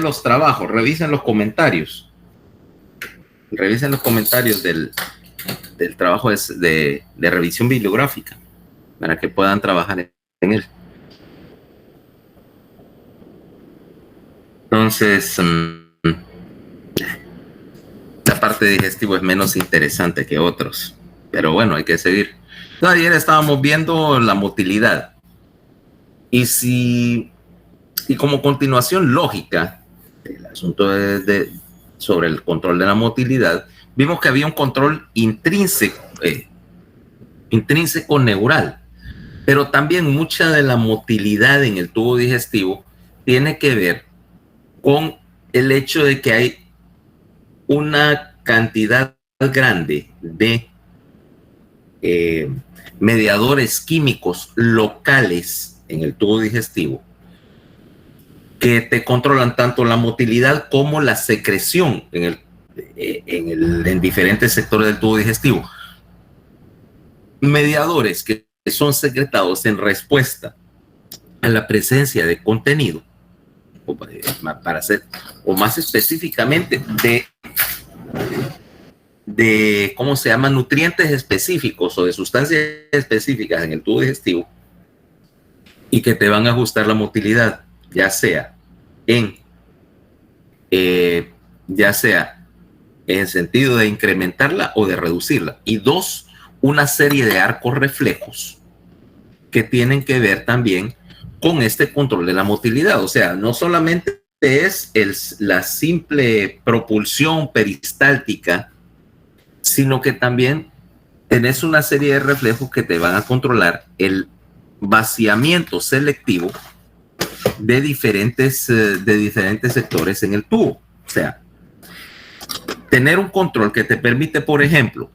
los trabajos, revisen los comentarios. Revisen los comentarios del trabajo de revisión bibliográfica para que puedan trabajar en él. Entonces, la parte de digestivo es menos interesante que otros, pero bueno, hay que seguir. Entonces, ayer estábamos viendo la motilidad y como continuación lógica del asunto sobre el control de la motilidad, vimos que había un control intrínseco neural, pero también mucha de la motilidad en el tubo digestivo tiene que ver con el hecho de que hay una cantidad grande de mediadores químicos locales en el tubo digestivo que te controlan tanto la motilidad como la secreción en diferentes sectores del tubo digestivo. Mediadores que son secretados en respuesta a la presencia de contenido, o más específicamente de ¿cómo se llama? Nutrientes específicos o de sustancias específicas en el tubo digestivo, y que te van a ajustar la motilidad, ya sea en sentido de incrementarla o de reducirla. Y dos, una serie de arcos reflejos que tienen que ver también con este control de la motilidad. O sea, no solamente es la simple propulsión peristáltica, sino que también tenés una serie de reflejos que te van a controlar el vaciamiento selectivo de diferentes sectores en el tubo. O sea, tener un control que te permite, por ejemplo,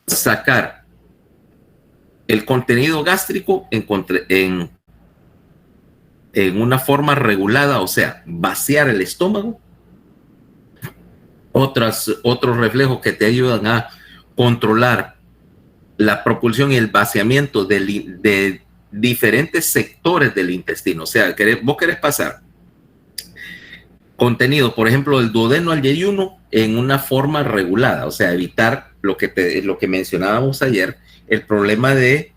sacar el contenido gástrico en una forma regulada, o sea, vaciar el estómago. Otros reflejos que te ayudan a controlar la propulsión y el vaciamiento de diferentes sectores del intestino. O sea, vos querés pasar contenido, por ejemplo, del duodeno al yeyuno en una forma regulada, o sea, evitar lo que mencionábamos ayer, el problema del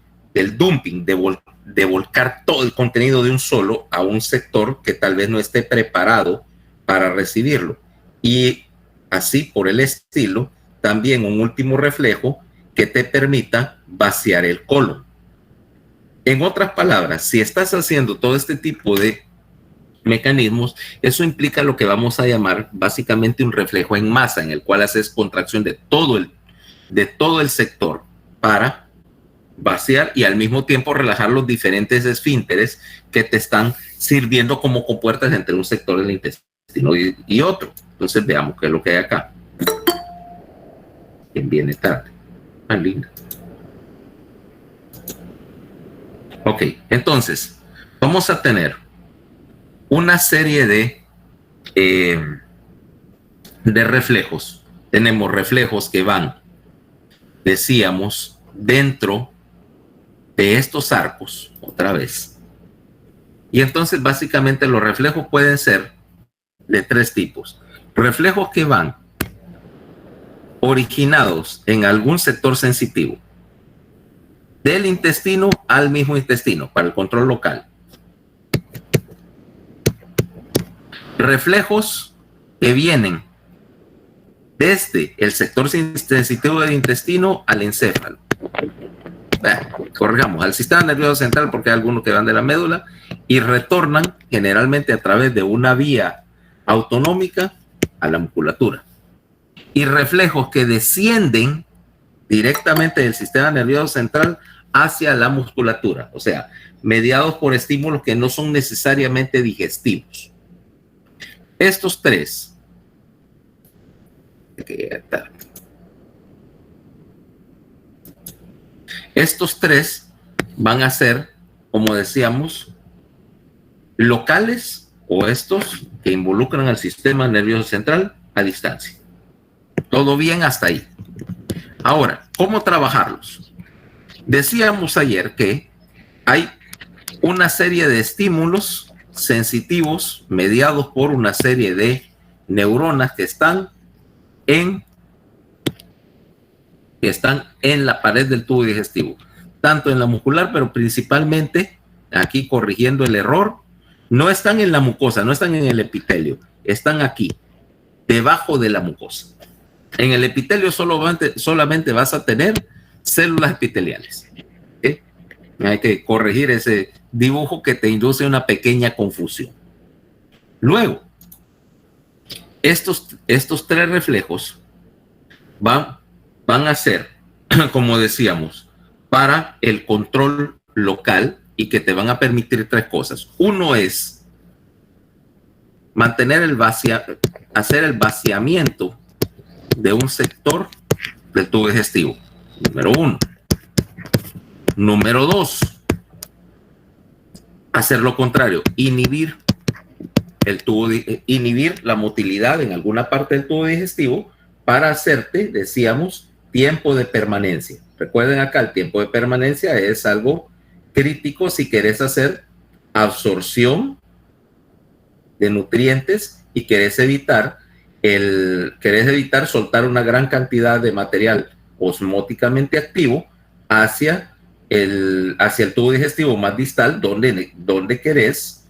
dumping, de volcar todo el contenido de un solo a un sector que tal vez no esté preparado para recibirlo. Y así por el estilo, también un último reflejo que te permita vaciar el colon. En otras palabras, si estás haciendo todo este tipo de mecanismos, eso implica lo que vamos a llamar básicamente un reflejo en masa, en el cual haces contracción de todo el sector para vaciar y al mismo tiempo relajar los diferentes esfínteres que te están sirviendo como compuertas entre un sector del intestino y otro. Entonces veamos qué es lo que hay acá. ¿Quién viene tarde? Ah, linda. Ok, entonces vamos a tener una serie de reflejos. Tenemos reflejos que van, decíamos, dentro de estos arcos, otra vez. Y entonces básicamente los reflejos pueden ser de tres tipos. Reflejos que van originados en algún sector sensitivo, del intestino al mismo intestino, para el control local. Reflejos que vienen desde el sector sensitivo del intestino al encéfalo. Corrigamos, al sistema nervioso central, porque hay algunos que van de la médula y retornan generalmente a través de una vía autonómica a la musculatura. Y reflejos que descienden directamente del sistema nervioso central hacia la musculatura, o sea, mediados por estímulos que no son necesariamente digestivos. Estos tres van a ser, como decíamos, locales, o estos que involucran al sistema nervioso central a distancia. Todo bien hasta ahí. Ahora, ¿cómo trabajarlos? Decíamos ayer que hay una serie de estímulos sensitivos mediados por una serie de neuronas que están en la pared del tubo digestivo, tanto en la muscular, pero principalmente, aquí corrigiendo el error, no están en la mucosa, no están en el epitelio, están aquí, debajo de la mucosa. En el epitelio solamente vas a tener células epiteliales. ¿Okay? Hay que corregir ese dibujo que te induce una pequeña confusión. Luego, estos tres reflejos van a ser, como decíamos, para el control local y que te van a permitir tres cosas. Uno es mantener hacer el vaciamiento de un sector del tubo digestivo. Número uno. Número dos, hacer lo contrario, inhibir la motilidad en alguna parte del tubo digestivo para hacerte, decíamos, tiempo de permanencia. Recuerden acá, el tiempo de permanencia es algo crítico si querés hacer absorción de nutrientes y querés evitar soltar una gran cantidad de material osmóticamente activo hacia el tubo digestivo más distal, donde querés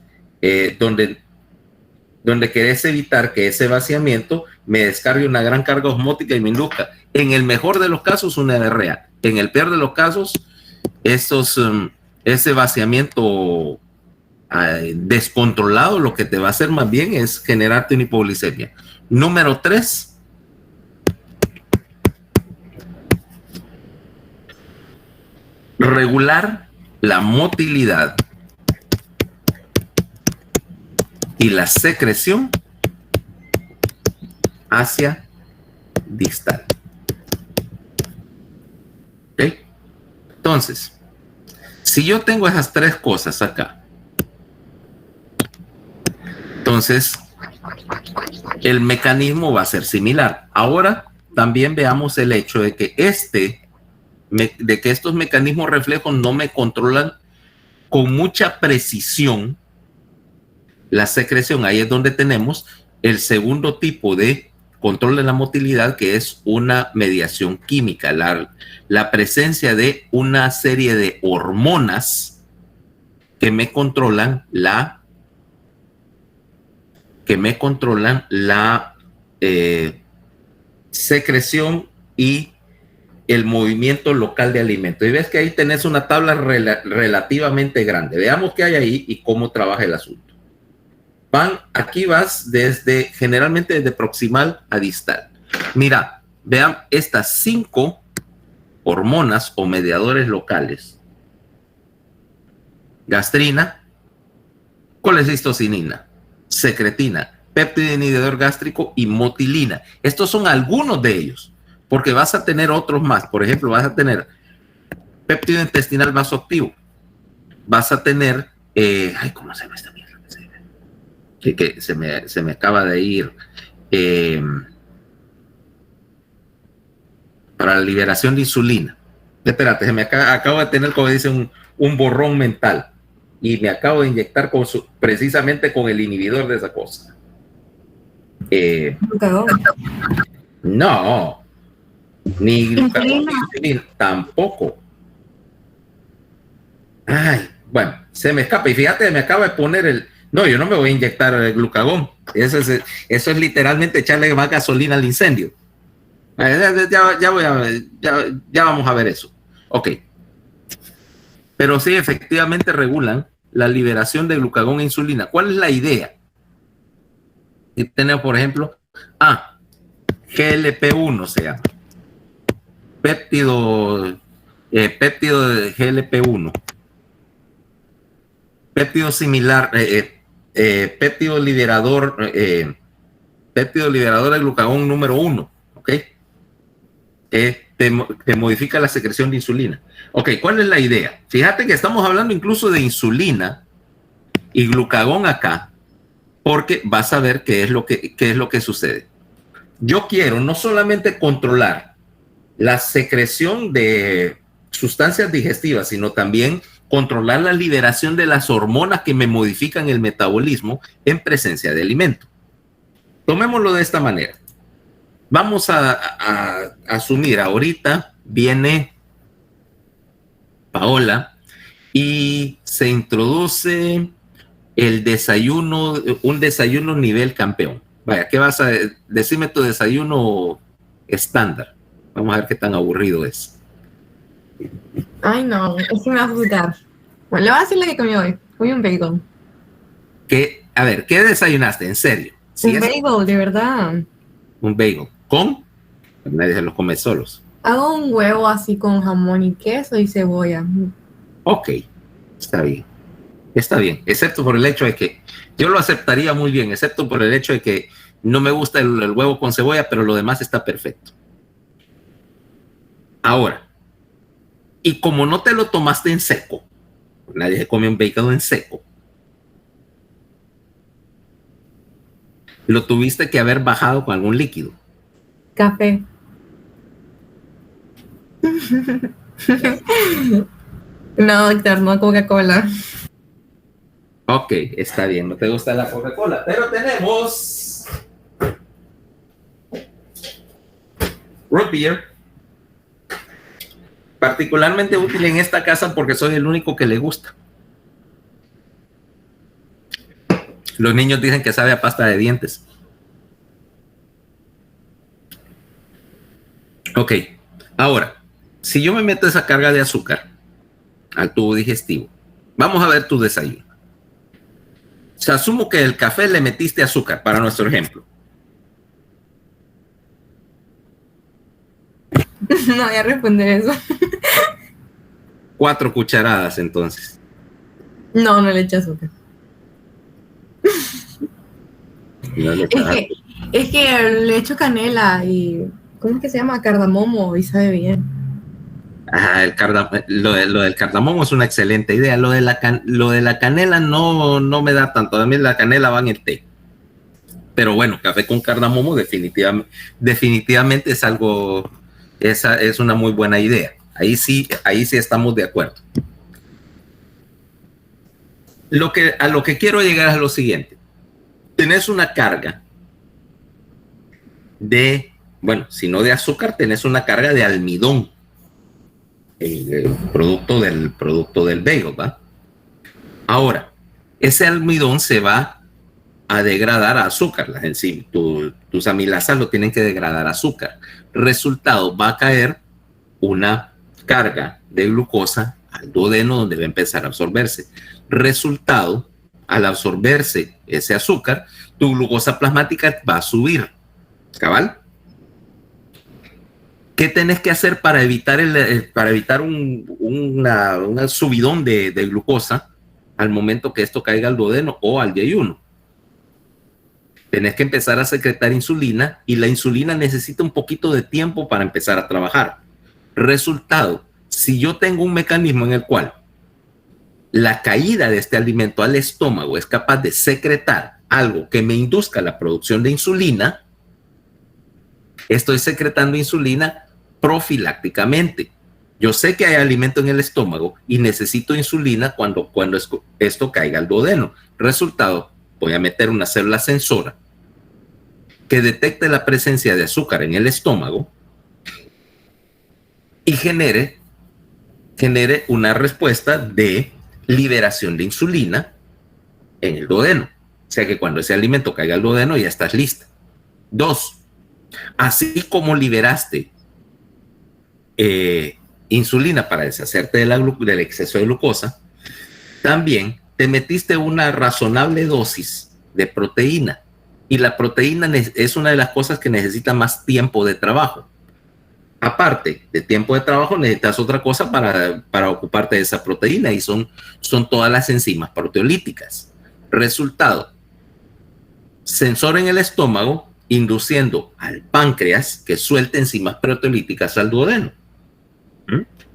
evitar que ese vaciamiento me descargue una gran carga osmótica y me induzca, en el mejor de los casos, una diarrea. En el peor de los casos, ese vaciamiento descontrolado lo que te va a hacer más bien es generarte una hipoglicemia. Número 3, regular la motilidad y la secreción hacia distal. ¿Okay? Entonces, si yo tengo esas tres cosas acá, entonces el mecanismo va a ser similar. Ahora también veamos el hecho de que estos mecanismos reflejos no me controlan con mucha precisión la secreción. Ahí es donde tenemos el segundo tipo de control de la motilidad, que es una mediación química, la presencia de una serie de hormonas que me controlan la secreción y el movimiento local de alimentos. Y ves que ahí tenés una tabla relativamente grande. Veamos qué hay ahí y cómo trabaja el asunto. Aquí vas generalmente desde proximal a distal. Mira, vean estas 5 hormonas o mediadores locales: gastrina, colecistocinina, secretina, péptido inhibidor gástrico y motilina. Estos son algunos de ellos, porque vas a tener otros más. Por ejemplo, vas a tener péptido intestinal vasoactivo, vas a tener ¿cómo se llama esta mierda? Que se me acaba de ir, para la liberación de insulina. Espérate, acabo de tener, como dice, un borrón mental, y me acabo de inyectar precisamente con el inhibidor de esa cosa. No, ni glucagón, ni tampoco. Ay, bueno, se me escapa. Y fíjate, me acaba de poner no, yo no me voy a inyectar el glucagón. Eso es literalmente echarle más gasolina al incendio. Ya vamos a ver eso. Ok. Pero sí, efectivamente regulan la liberación de glucagón e insulina. ¿Cuál es la idea? Y tenemos, por ejemplo, GLP-1 se llama. Péptido de GLP-1. Péptido similar, péptido liberador de glucagón número 1, ¿ok? Te modifica la secreción de insulina. Ok, ¿cuál es la idea? Fíjate que estamos hablando incluso de insulina y glucagón acá, porque vas a ver qué es lo que sucede. Yo quiero no solamente controlar la secreción de sustancias digestivas, sino también controlar la liberación de las hormonas que me modifican el metabolismo en presencia de alimento. Tomémoslo de esta manera. Vamos a asumir, ahorita viene Paola y se introduce el desayuno, un desayuno nivel campeón. Vaya, ¿qué vas a decirme tu desayuno estándar? Vamos a ver qué tan aburrido es. Ay, no, es que me va a juzgar. Bueno, le voy a decir lo que comí hoy. Comí un bagel. A ver, ¿qué desayunaste? En serio. Un bagel, de verdad. Un bagel. ¿Con? Nadie se los come solos. Hago un huevo así con jamón y queso y cebolla. Ok, está bien. Está bien, excepto por el hecho de que yo lo aceptaría muy bien, excepto por el hecho de que no me gusta el huevo con cebolla, pero lo demás está perfecto. Ahora, y como no te lo tomaste en seco, nadie se come un bacon en seco, lo tuviste que haber bajado con algún líquido. Café. No, doctor, no Coca-Cola. Ok, está bien, no te gusta la Coca-Cola, pero tenemos root beer, particularmente útil en esta casa porque soy el único que le gusta. Los niños dicen que sabe a pasta de dientes. Ok, ahora, si yo me meto esa carga de azúcar al tubo digestivo, vamos a ver tu desayuno. O sea, asumo que el café le metiste azúcar, para nuestro ejemplo. No voy a responder eso. 4 cucharadas, entonces. No, no le eché azúcar. No le es que le echo canela y... ¿Cómo es que se llama? Cardamomo y sabe bien. Ajá, lo del cardamomo es una excelente idea. Lo de la canela no me da tanto. A mí la canela va en el té. Pero bueno, café con cardamomo definitivamente es algo, es una muy buena idea. Ahí sí estamos de acuerdo. A lo que quiero llegar es lo siguiente. Tenés una carga de, bueno, si no de azúcar, tenés una carga de almidón. El producto del bagel, ¿va? Ahora, ese almidón se va a degradar a azúcar. Las enzimas, tus amilasas lo tienen que degradar a azúcar. Resultado, va a caer una carga de glucosa al duodeno donde va a empezar a absorberse. Resultado, al absorberse ese azúcar, tu glucosa plasmática va a subir. ¿Cabal? ¿Qué tenés que hacer para evitar un subidón de glucosa al momento que esto caiga al duodeno o al yeyuno? Tenés que empezar a secretar insulina y la insulina necesita un poquito de tiempo para empezar a trabajar. Resultado, si yo tengo un mecanismo en el cual la caída de este alimento al estómago es capaz de secretar algo que me induzca la producción de insulina, estoy secretando insulina profilácticamente. Yo sé que hay alimento en el estómago y necesito insulina cuando esto caiga al duodeno. Resultado, voy a meter una célula sensora que detecte la presencia de azúcar en el estómago y genere una respuesta de liberación de insulina en el duodeno. O sea que cuando ese alimento caiga al duodeno ya estás lista. 2. Así como liberaste insulina para deshacerte del exceso de glucosa, también te metiste una razonable dosis de proteína. Y la proteína es una de las cosas que necesita más tiempo de trabajo. Aparte de tiempo de trabajo, necesitas otra cosa para ocuparte de esa proteína y son todas las enzimas proteolíticas. Resultado, sensor en el estómago induciendo al páncreas que suelte enzimas proteolíticas al duodeno.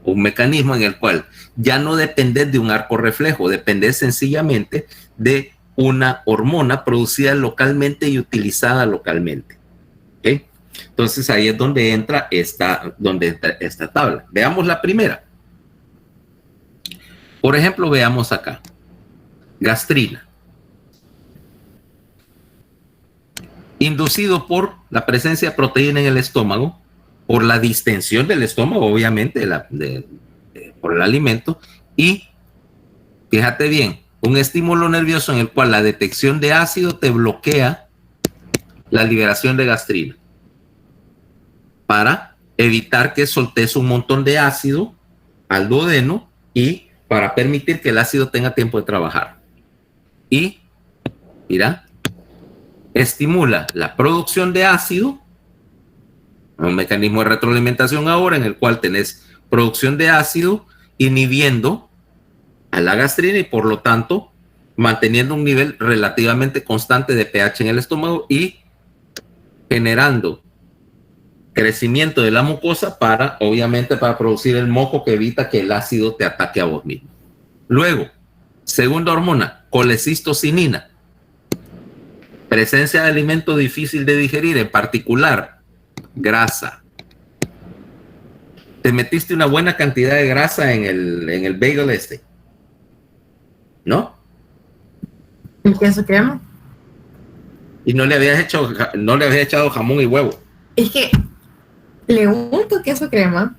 Un mecanismo en el cual ya no dependes de un arco reflejo, dependes sencillamente de una hormona producida localmente y utilizada localmente. ¿Okay? Entonces ahí es donde entra esta tabla. Veamos la primera. Por ejemplo, veamos acá. Gastrina. Inducido por la presencia de proteína en el estómago, por la distensión del estómago, obviamente, por el alimento, y fíjate bien, un estímulo nervioso en el cual la detección de ácido te bloquea la liberación de gastrina para evitar que soltes un montón de ácido al duodeno y para permitir que el ácido tenga tiempo de trabajar. Y, mira, estimula la producción de ácido, un mecanismo de retroalimentación ahora en el cual tenés producción de ácido inhibiendo a la gastrina y por lo tanto manteniendo un nivel relativamente constante de pH en el estómago y generando crecimiento de la mucosa para, obviamente, para producir el moco que evita que el ácido te ataque a vos mismo. Luego, segunda hormona, colecistocinina. Presencia de alimento difícil de digerir, en particular grasa. Te metiste una buena cantidad de grasa en el bagel este, ¿no? ¿El queso crema? Y no le habías echado jamón y huevo. Es que le unto queso crema,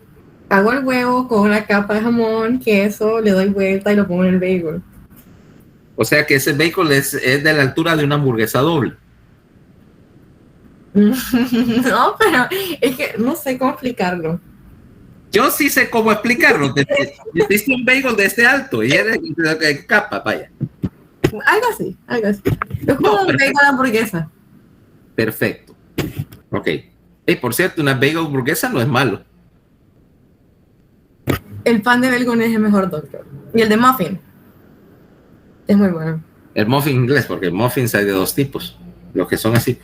hago el huevo con una capa de jamón, queso, le doy vuelta y lo pongo en el bagel. O sea que ese bagel es de la altura de una hamburguesa doble. No, pero es que no sé cómo explicarlo. Yo sí sé cómo explicarlo. Hiciste un bagel de este alto y eres capa, vaya. Algo así, algo así. Es como un bagel de hamburguesa. Perfecto. Ok. Hey, por cierto, una bagel hamburguesa no es malo. El pan de Belgones es el mejor, doctor. Y el de muffin es muy bueno. El muffin inglés, porque muffins hay de dos tipos. Los que son así,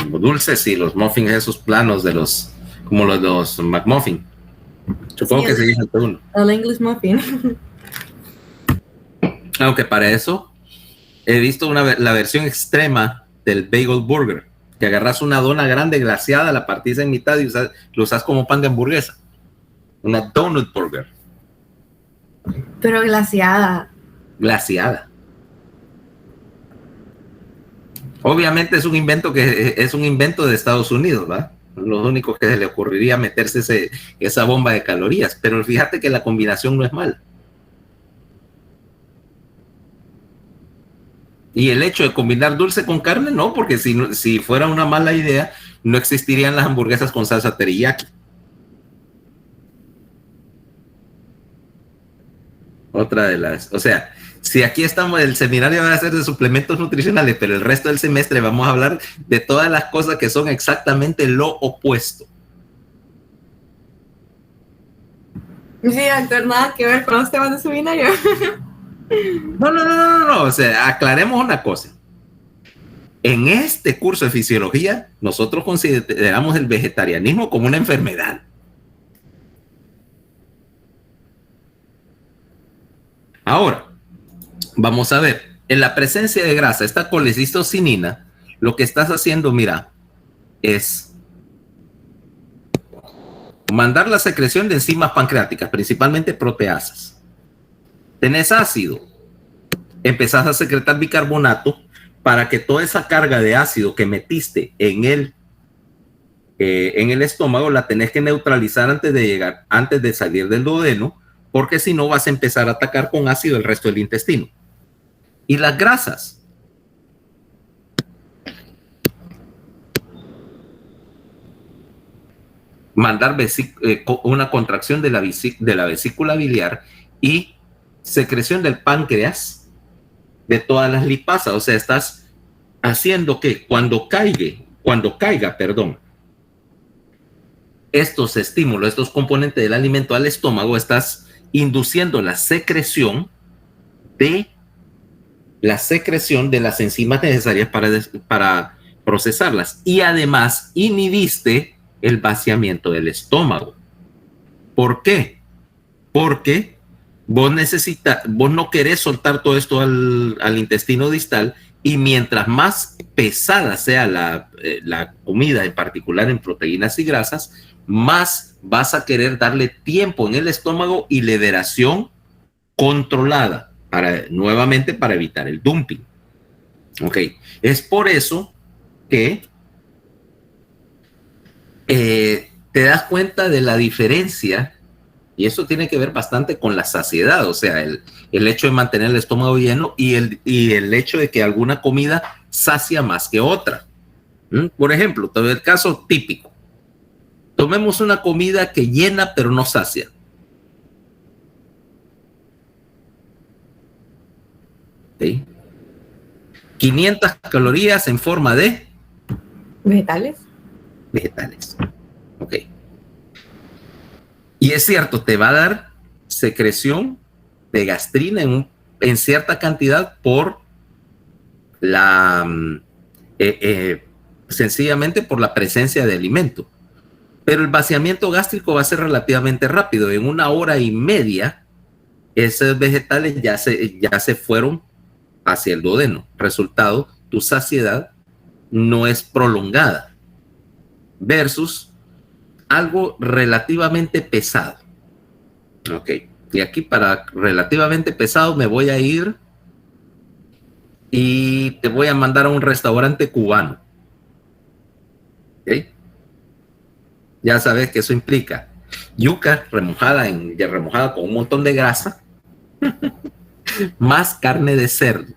dulces, y los muffins esos planos de como los de los McMuffin. Supongo que se dice uno. El English muffin. Aunque para eso he visto la versión extrema del bagel burger, que agarras una dona grande glaseada, la partís en mitad y lo usas como pan de hamburguesa. Una donut burger. Pero glaseada. Glaseada. Obviamente es un invento de Estados Unidos, ¿verdad? Los únicos que se le ocurriría meterse esa bomba de calorías, pero fíjate que la combinación no es mala. Y el hecho de combinar dulce con carne, no, porque si fuera una mala idea, no existirían las hamburguesas con salsa teriyaki. Otra de las, o sea, si aquí estamos, el seminario va a ser de suplementos nutricionales, pero el resto del semestre vamos a hablar de todas las cosas que son exactamente lo opuesto. Sí, doctor, nada que ver con los temas de seminario. No, o sea, aclaremos una cosa. En este curso de fisiología, nosotros consideramos el vegetarianismo como una enfermedad. Ahora, vamos a ver, en la presencia de grasa, esta colecistocinina, lo que estás haciendo, mira, es mandar la secreción de enzimas pancreáticas, principalmente proteasas. Tenés ácido, empezás a secretar bicarbonato para que toda esa carga de ácido que metiste en el estómago la tenés que neutralizar antes de salir del duodeno, porque si no vas a empezar a atacar con ácido el resto del intestino. Y las grasas. Mandar una contracción de la vesícula biliar y secreción del páncreas de todas las lipasas. O sea, estás haciendo que cuando caiga, estos estímulos, estos componentes del alimento al estómago, estás induciendo la secreción de las enzimas necesarias para procesarlas. Y además inhibiste el vaciamiento del estómago. ¿Por qué? Porque vos no querés soltar todo esto al intestino distal, y mientras más pesada sea la comida, en particular en proteínas y grasas, más vas a querer darle tiempo en el estómago y liberación controlada, nuevamente para evitar el dumping. Ok, es por eso que te das cuenta de la diferencia, y eso tiene que ver bastante con la saciedad, o sea, el hecho de mantener el estómago lleno y el hecho de que alguna comida sacia más que otra. Por ejemplo, todo el caso típico. Tomemos una comida que llena pero no sacia. ¿Sí? 500 calorías en forma de ¿Vegetales? Vegetales. Ok. Y es cierto, te va a dar secreción de gastrina en cierta cantidad por la sencillamente por la presencia de alimento. Pero el vaciamiento gástrico va a ser relativamente rápido. En 1 hora y media, esos vegetales ya se fueron hacia el duodeno. Resultado, tu saciedad no es prolongada. Versus algo relativamente pesado. Ok. Y aquí para relativamente pesado me voy a ir y te voy a mandar a un restaurante cubano. ¿Ok? Ya sabes que eso implica yuca remojada con un montón de grasa, más carne de cerdo.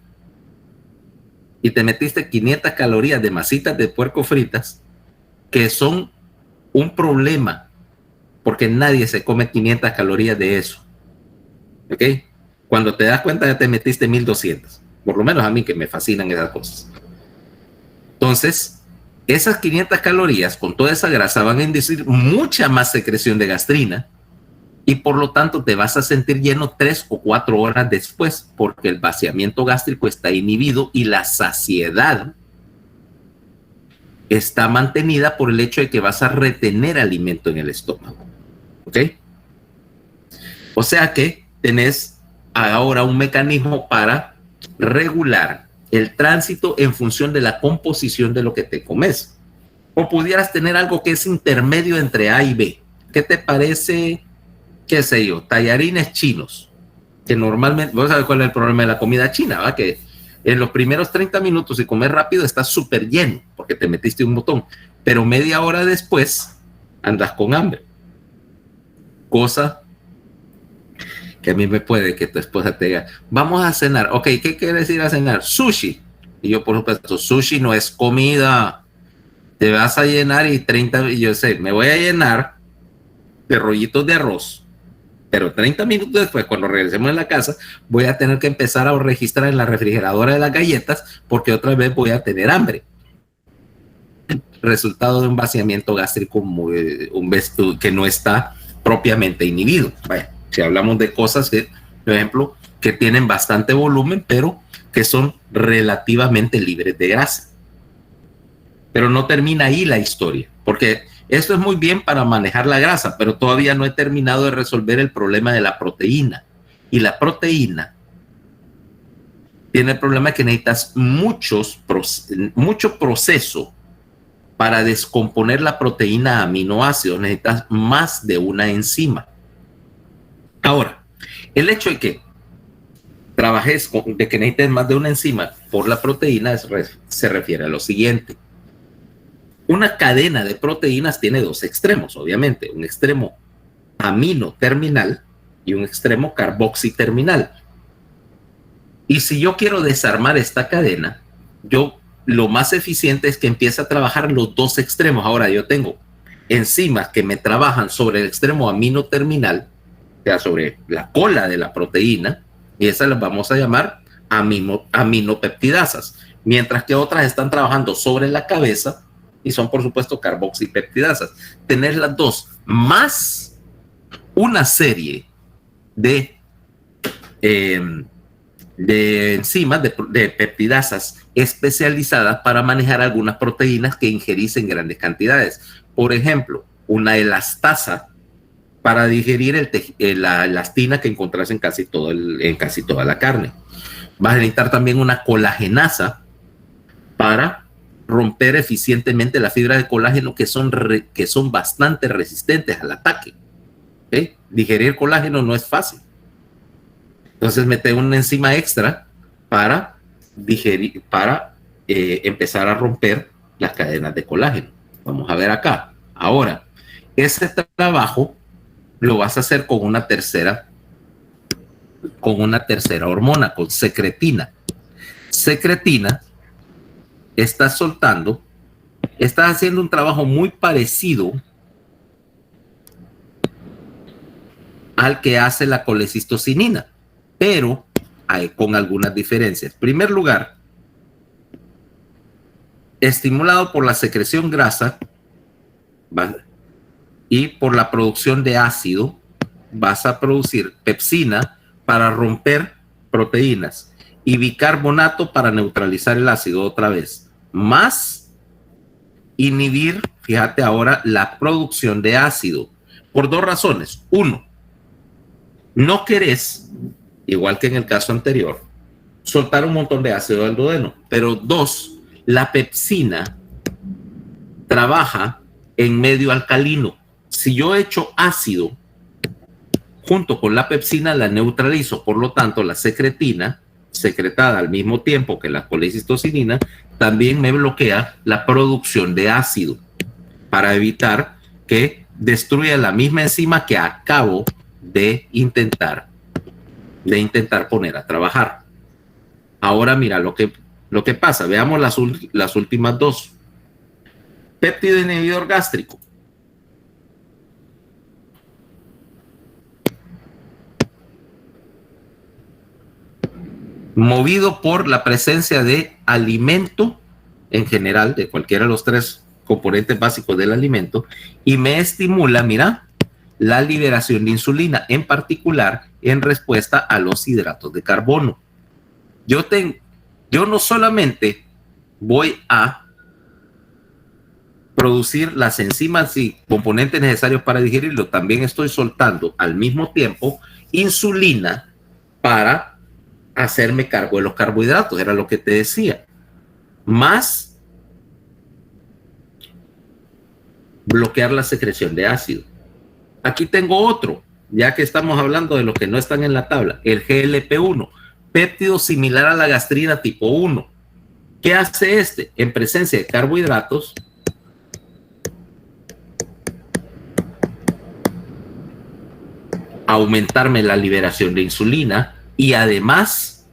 Y te metiste 500 calorías de masitas de puerco fritas, que son un problema, porque nadie se come 500 calorías de eso. ¿Ok? Cuando te das cuenta ya te metiste 1200. Por lo menos a mí, que me fascinan esas cosas. Entonces, esas 500 calorías con toda esa grasa van a inducir mucha más secreción de gastrina y por lo tanto te vas a sentir lleno 3 o 4 horas después, porque el vaciamiento gástrico está inhibido y la saciedad está mantenida por el hecho de que vas a retener alimento en el estómago. ¿Ok? O sea que tenés ahora un mecanismo para regular el tránsito en función de la composición de lo que te comes. O pudieras tener algo que es intermedio entre A y B. ¿Qué te parece, qué sé yo, tallarines chinos? Que normalmente, vos sabés cuál es el problema de la comida china, ¿va? Que en los primeros 30 minutos, si comes rápido, estás súper lleno, porque te metiste un botón. Pero media hora después, andas con hambre. Cosa que a mí me puede que tu esposa te diga, vamos a cenar. Ok, ¿qué quieres ir a cenar? Sushi. Y yo, por supuesto, sushi no es comida. Te vas a llenar y yo sé, me voy a llenar de rollitos de arroz. Pero 30 minutos después, cuando regresemos a la casa, voy a tener que empezar a registrar en la refrigeradora de las galletas porque otra vez voy a tener hambre. Resultado de un vaciamiento gástrico que no está propiamente inhibido. Vaya. Si hablamos de cosas que, por ejemplo, que tienen bastante volumen, pero que son relativamente libres de grasa. Pero no termina ahí la historia, porque esto es muy bien para manejar la grasa, pero todavía no he terminado de resolver el problema de la proteína. Y la proteína tiene el problema que necesitas mucho proceso para descomponer la proteína a aminoácidos. Necesitas más de una enzima. Ahora, el hecho de que trabajes de que necesites más de una enzima por la proteína se refiere a lo siguiente. Una cadena de proteínas tiene dos extremos, obviamente. Un extremo amino terminal y un extremo carboxi terminal. Y si yo quiero desarmar esta cadena, lo más eficiente es que empiece a trabajar los dos extremos. Ahora yo tengo enzimas que me trabajan sobre el extremo amino terminal, o sea, sobre la cola de la proteína, y esas las vamos a llamar aminopeptidasas, mientras que otras están trabajando sobre la cabeza y son, por supuesto, carboxipeptidasas. Tener las dos, más una serie de enzimas, de peptidasas especializadas para manejar algunas proteínas que ingerís en grandes cantidades. Por ejemplo, una elastasa para digerir la elastina que encontrás en casi toda la carne. Vas a necesitar también una colagenasa para romper eficientemente la fibra de colágeno que son bastante resistentes al ataque. ¿Okay? Digerir colágeno no es fácil. Entonces mete una enzima extra para digerir, para empezar a romper las cadenas de colágeno. Vamos a ver acá. Ahora, ese trabajo lo vas a hacer con una tercera hormona, con secretina. Secretina, estás soltando, estás haciendo un trabajo muy parecido al que hace la colecistocinina, pero con algunas diferencias. En primer lugar, estimulado por la secreción grasa y por la producción de ácido, vas a producir pepsina para romper proteínas y bicarbonato para neutralizar el ácido otra vez, más inhibir, fíjate ahora, la producción de ácido, por dos razones. Uno, no querés, igual que en el caso anterior, soltar un montón de ácido del duodeno, pero dos, la pepsina trabaja en medio alcalino. Si yo echo ácido junto con la pepsina, la neutralizo, por lo tanto la secretina, secretada al mismo tiempo que la colecistocinina, también me bloquea la producción de ácido para evitar que destruya la misma enzima que acabo de intentar poner a trabajar. Ahora mira lo que pasa. Veamos las últimas dos. Péptido inhibidor gástrico. Movido por la presencia de alimento en general, de cualquiera de los tres componentes básicos del alimento, y me estimula, mira, la liberación de insulina, en particular en respuesta a los hidratos de carbono. Yo no solamente voy a producir las enzimas y componentes necesarios para digerirlo, también estoy soltando al mismo tiempo insulina para hacerme cargo de los carbohidratos, era lo que te decía, más bloquear la secreción de ácido. Aquí tengo otro, ya que estamos hablando de los que no están en la tabla, el GLP-1, péptido similar a la gastrina tipo 1. ¿Qué hace este? En presencia de carbohidratos, aumentarme la liberación de insulina y además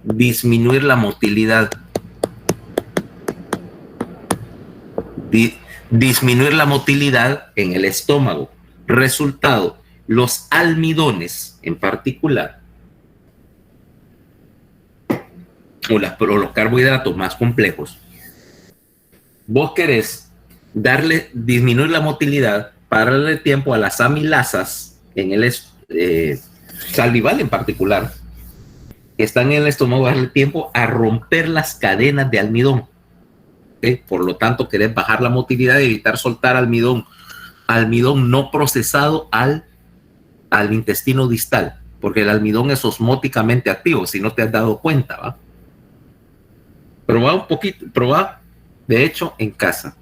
disminuir la motilidad. Disminuir la motilidad en el estómago. Resultado, los almidones en particular, o los carbohidratos más complejos, vos querés disminuir la motilidad para darle tiempo a las amilasas en el salival en particular, que están en el estómago, darle tiempo a romper las cadenas de almidón. ¿Okay? Por lo tanto, querés bajar la motilidad y evitar soltar almidón no procesado al intestino distal, porque el almidón es osmóticamente activo, si no te has dado cuenta, ¿va? Probá, de hecho, en casa.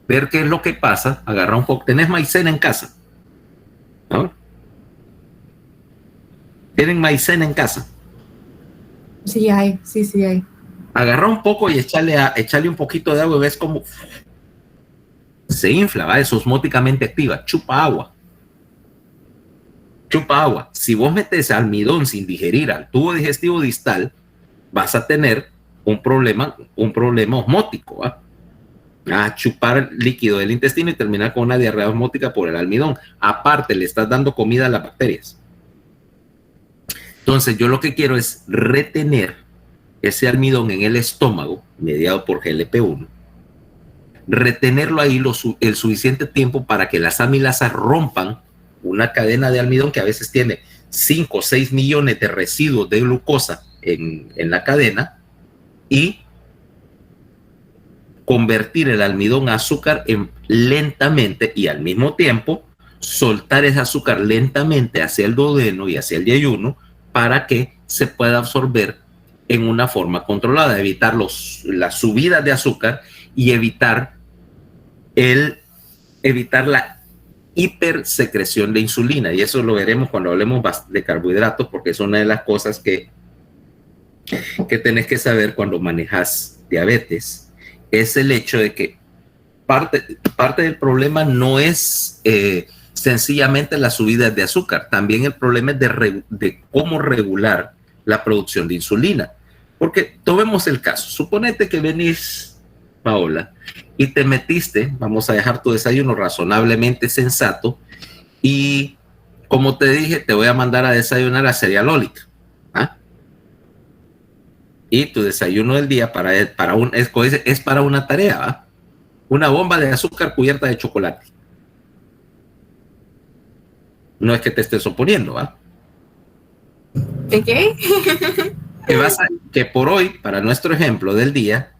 Ver qué es lo que pasa, agarrar un poco. ¿Tenés maicena en casa? ¿No? ¿Tienen maicena en casa? Sí hay, sí hay. Agarra un poco y echarle un poquito de agua y ves cómo se infla, ¿va? Es osmóticamente activa. Chupa agua. Si vos metes almidón sin digerir al tubo digestivo distal, vas a tener un problema osmótico, ¿va? A chupar líquido del intestino y terminar con una diarrea osmótica por el almidón. Aparte, le estás dando comida a las bacterias. Entonces, yo lo que quiero es retener ese almidón en el estómago, mediado por GLP-1, retenerlo ahí el suficiente tiempo para que las amilasas rompan una cadena de almidón que a veces tiene 5 o 6 millones de residuos de glucosa en la cadena, y convertir el almidón a azúcar lentamente, y al mismo tiempo soltar ese azúcar lentamente hacia el duodeno y hacia el yeyuno para que se pueda absorber en una forma controlada, evitar las subidas de azúcar y evitar hipersecreción de insulina, y eso lo veremos cuando hablemos de carbohidratos, porque es una de las cosas que tenés que saber cuando manejas diabetes, es el hecho de que parte del problema no es sencillamente la subida de azúcar, también el problema es de cómo regular la producción de insulina. Porque tomemos el caso, suponete que venís, Paola, y te metiste, vamos a dejar tu desayuno razonablemente sensato, y como te dije, te voy a mandar a desayunar a Cerealólica. ¿Ah? Y tu desayuno del día es para una tarea, ¿va? Una bomba de azúcar cubierta de chocolate. No es que te estés oponiendo, ¿va? ¿Qué? Que por hoy, para nuestro ejemplo del día,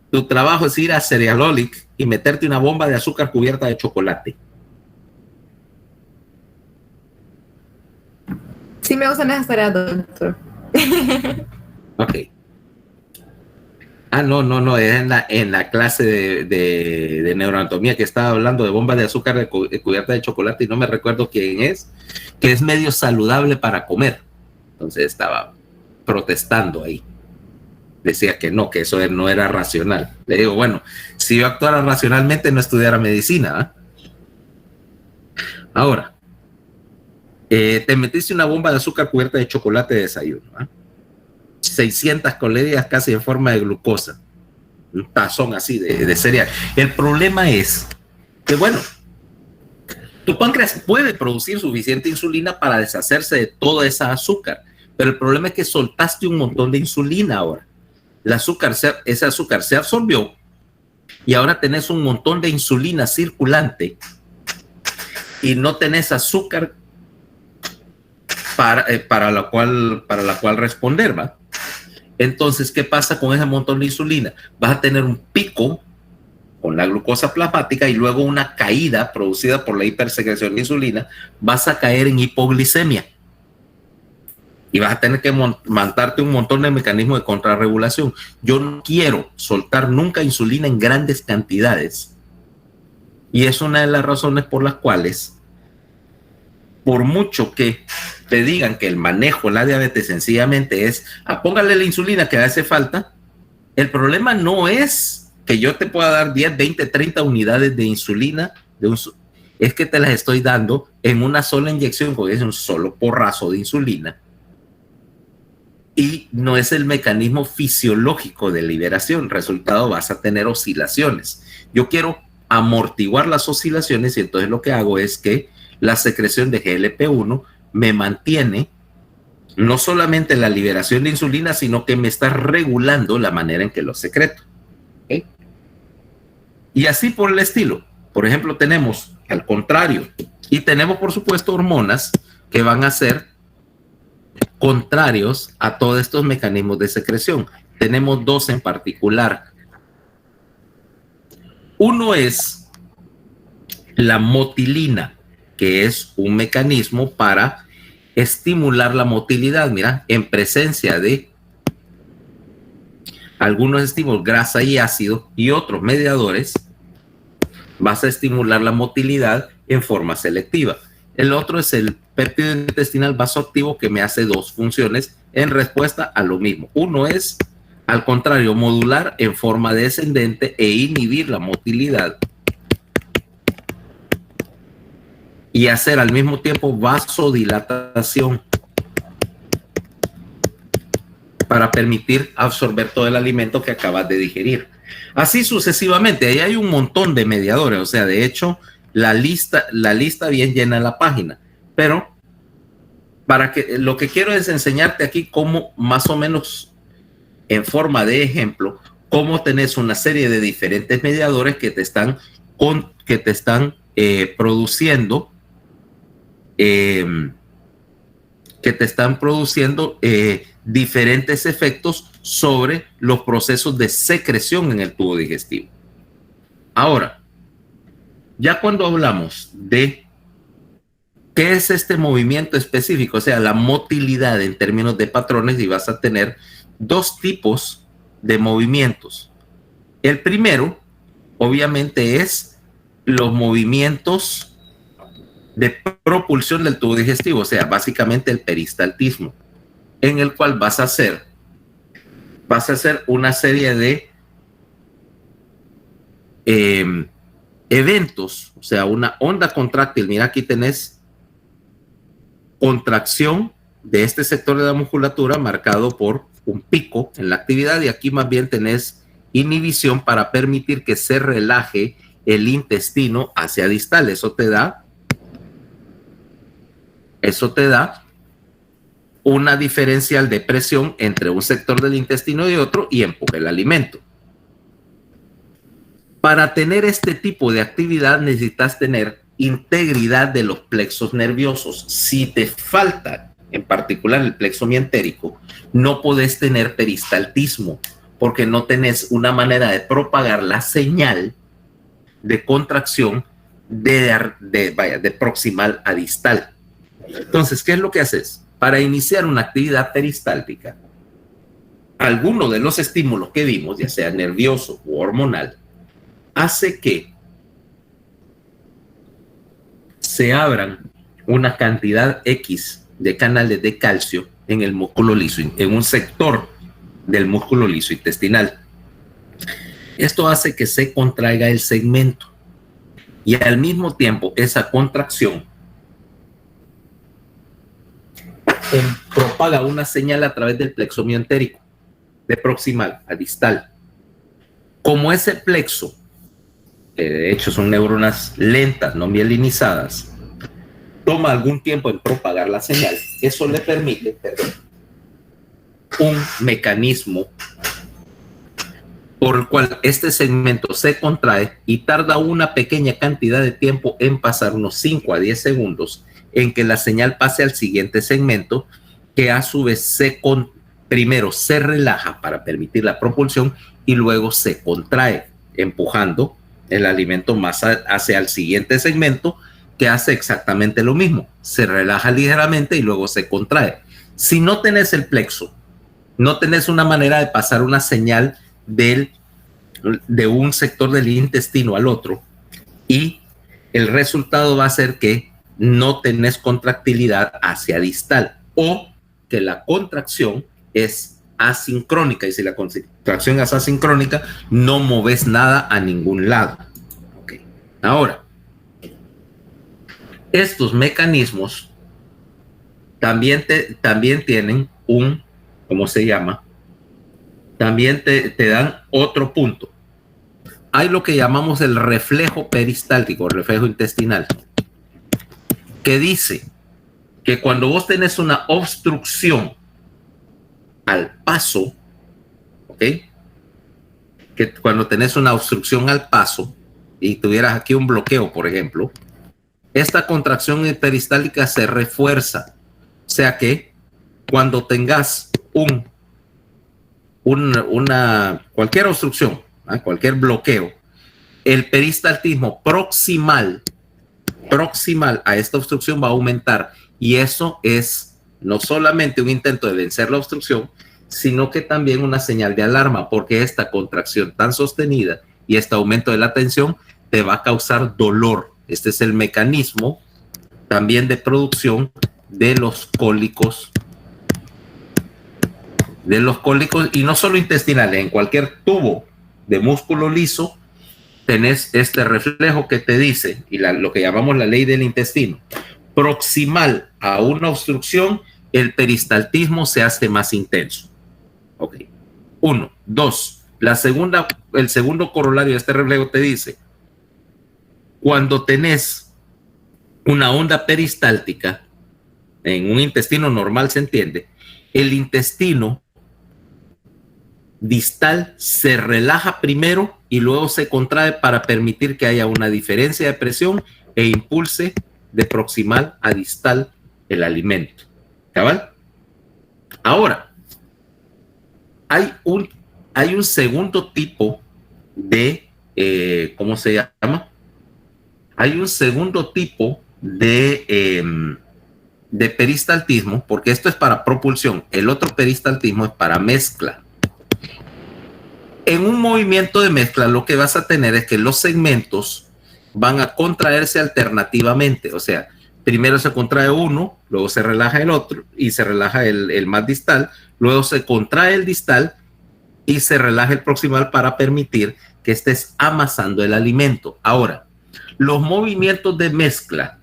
tu trabajo es ir a Cerealolic y meterte una bomba de azúcar cubierta de chocolate. Sí me gustan esas tareas, doctor. Ok. Ah, no, es en la clase de neuroanatomía que estaba hablando de bombas de azúcar cubierta de chocolate y no me recuerdo quién es, que es medio saludable para comer. Entonces estaba protestando ahí. Decía que no, que eso no era racional. Le digo, bueno, si yo actuara racionalmente no estudiara medicina. Ahora, te metiste una bomba de azúcar cubierta de chocolate de desayuno. 600 calorías casi en forma de glucosa. Un tazón así de cereal. El problema es que, bueno, tu páncreas puede producir suficiente insulina para deshacerse de toda esa azúcar, pero el problema es que soltaste un montón de insulina ahora. Ese azúcar se absorbió y ahora tenés un montón de insulina circulante y no tenés azúcar para la cual responder, ¿va? Entonces, ¿qué pasa con ese montón de insulina? Vas a tener un pico con la glucosa plasmática y luego una caída producida por la hipersecreción de insulina. Vas a caer en hipoglicemia y vas a tener que montarte un montón de mecanismos de contrarregulación. Yo no quiero soltar nunca insulina en grandes cantidades y es una de las razones por las cuales, por mucho que te digan que el manejo de la diabetes sencillamente es póngale la insulina que hace falta, el problema no es que yo te pueda dar 10, 20, 30 unidades de insulina, es que te las estoy dando en una sola inyección, porque es un solo porrazo de insulina. Y no es el mecanismo fisiológico de liberación. Resultado, vas a tener oscilaciones. Yo quiero amortiguar las oscilaciones y entonces lo que hago es que la secreción de GLP-1 me mantiene no solamente la liberación de insulina, sino que me está regulando la manera en que lo secreto. ¿Okay? Y así por el estilo. Por ejemplo, tenemos al contrario. Y tenemos, por supuesto, hormonas que van a ser contrarios a todos estos mecanismos de secreción. Tenemos dos en particular. Uno es la motilina, que es un mecanismo para estimular la motilidad. Mira, en presencia de algunos estímulos, grasa y ácido y otros mediadores, vas a estimular la motilidad en forma selectiva. El otro es el péptido intestinal vasoactivo, que me hace dos funciones en respuesta a lo mismo. Uno es, al contrario, modular en forma descendente e inhibir la motilidad y hacer al mismo tiempo vasodilatación para permitir absorber todo el alimento que acabas de digerir. Así sucesivamente. Ahí hay un montón de mediadores. O sea, de hecho, la lista bien llena en la página. Pero lo que quiero es enseñarte aquí cómo, más o menos en forma de ejemplo, cómo tenés una serie de diferentes mediadores que te están produciendo diferentes efectos sobre los procesos de secreción en el tubo digestivo. Ahora, ya cuando hablamos de qué es este movimiento específico, o sea, la motilidad en términos de patrones, y vas a tener dos tipos de movimientos. El primero, obviamente, es los movimientos de propulsión del tubo digestivo, o sea, básicamente el peristaltismo, en el cual vas a hacer una serie de eventos, o sea, una onda contráctil. Mira, aquí tenés contracción de este sector de la musculatura marcado por un pico en la actividad, y aquí más bien tenés inhibición para permitir que se relaje el intestino hacia distal. Eso te da una diferencial de presión entre un sector del intestino y otro y empuja el alimento. Para tener este tipo de actividad necesitas tener integridad de los plexos nerviosos. Si te falta, en particular el plexo mientérico, no podés tener peristaltismo porque no tenés una manera de propagar la señal de contracción de proximal a distal. Entonces, ¿qué es lo que haces? Para iniciar una actividad peristáltica, alguno de los estímulos que vimos, ya sea nervioso o hormonal, hace que se abran una cantidad X de canales de calcio en el músculo liso, en un sector del músculo liso intestinal. Esto hace que se contraiga el segmento y al mismo tiempo esa contracción propaga una señal a través del plexo mientérico, de proximal a distal. Como ese plexo, que de hecho son neuronas lentas, no mielinizadas, toma algún tiempo en propagar la señal, eso le permite un mecanismo por el cual este segmento se contrae y tarda una pequeña cantidad de tiempo en pasar, unos 5 a 10 segundos, en que la señal pase al siguiente segmento, que a su vez primero se relaja para permitir la propulsión y luego se contrae, empujando el alimento más hacia el siguiente segmento, que hace exactamente lo mismo. Se relaja ligeramente y luego se contrae. Si no tenés el plexo, no tenés una manera de pasar una señal de un sector del intestino al otro, y el resultado va a ser que no tenés contractilidad hacia distal, o que la contracción es asincrónica, y si la contracción es asincrónica no moves nada a ningún lado. Okay. Ahora, estos mecanismos también tienen un, ¿cómo se llama? También te dan otro punto. Hay lo que llamamos el reflejo peristáltico, reflejo intestinal, que dice que cuando vos tenés una obstrucción al paso, ¿ok? Que cuando tenés una obstrucción al paso y tuvieras aquí un bloqueo, por ejemplo, esta contracción peristáltica se refuerza. O sea que cuando tengas cualquier obstrucción, cualquier bloqueo, el peristaltismo proximal a esta obstrucción va a aumentar, y eso es no solamente un intento de vencer la obstrucción, sino que también una señal de alarma, porque esta contracción tan sostenida y este aumento de la tensión te va a causar dolor. Este es el mecanismo también de producción de los cólicos, y no solo intestinales, en cualquier tubo de músculo liso tenés este reflejo que te dice, y lo que llamamos la ley del intestino, proximal a una obstrucción, el peristaltismo se hace más intenso. Ok. 1. 2. El segundo corolario de este reflejo te dice, cuando tenés una onda peristáltica en un intestino normal, se entiende, el intestino distal se relaja primero y luego se contrae para permitir que haya una diferencia de presión e impulse de proximal a distal el alimento. ¿Cabal? Ahora, hay un segundo tipo de, ¿cómo se llama? Hay un segundo tipo de peristaltismo, porque esto es para propulsión. El otro peristaltismo es para mezcla. En un movimiento de mezcla, lo que vas a tener es que los segmentos van a contraerse alternativamente. O sea, primero se contrae uno, luego se relaja el otro y se relaja el más distal, luego se contrae el distal y se relaja el proximal para permitir que estés amasando el alimento. Ahora, los movimientos de mezcla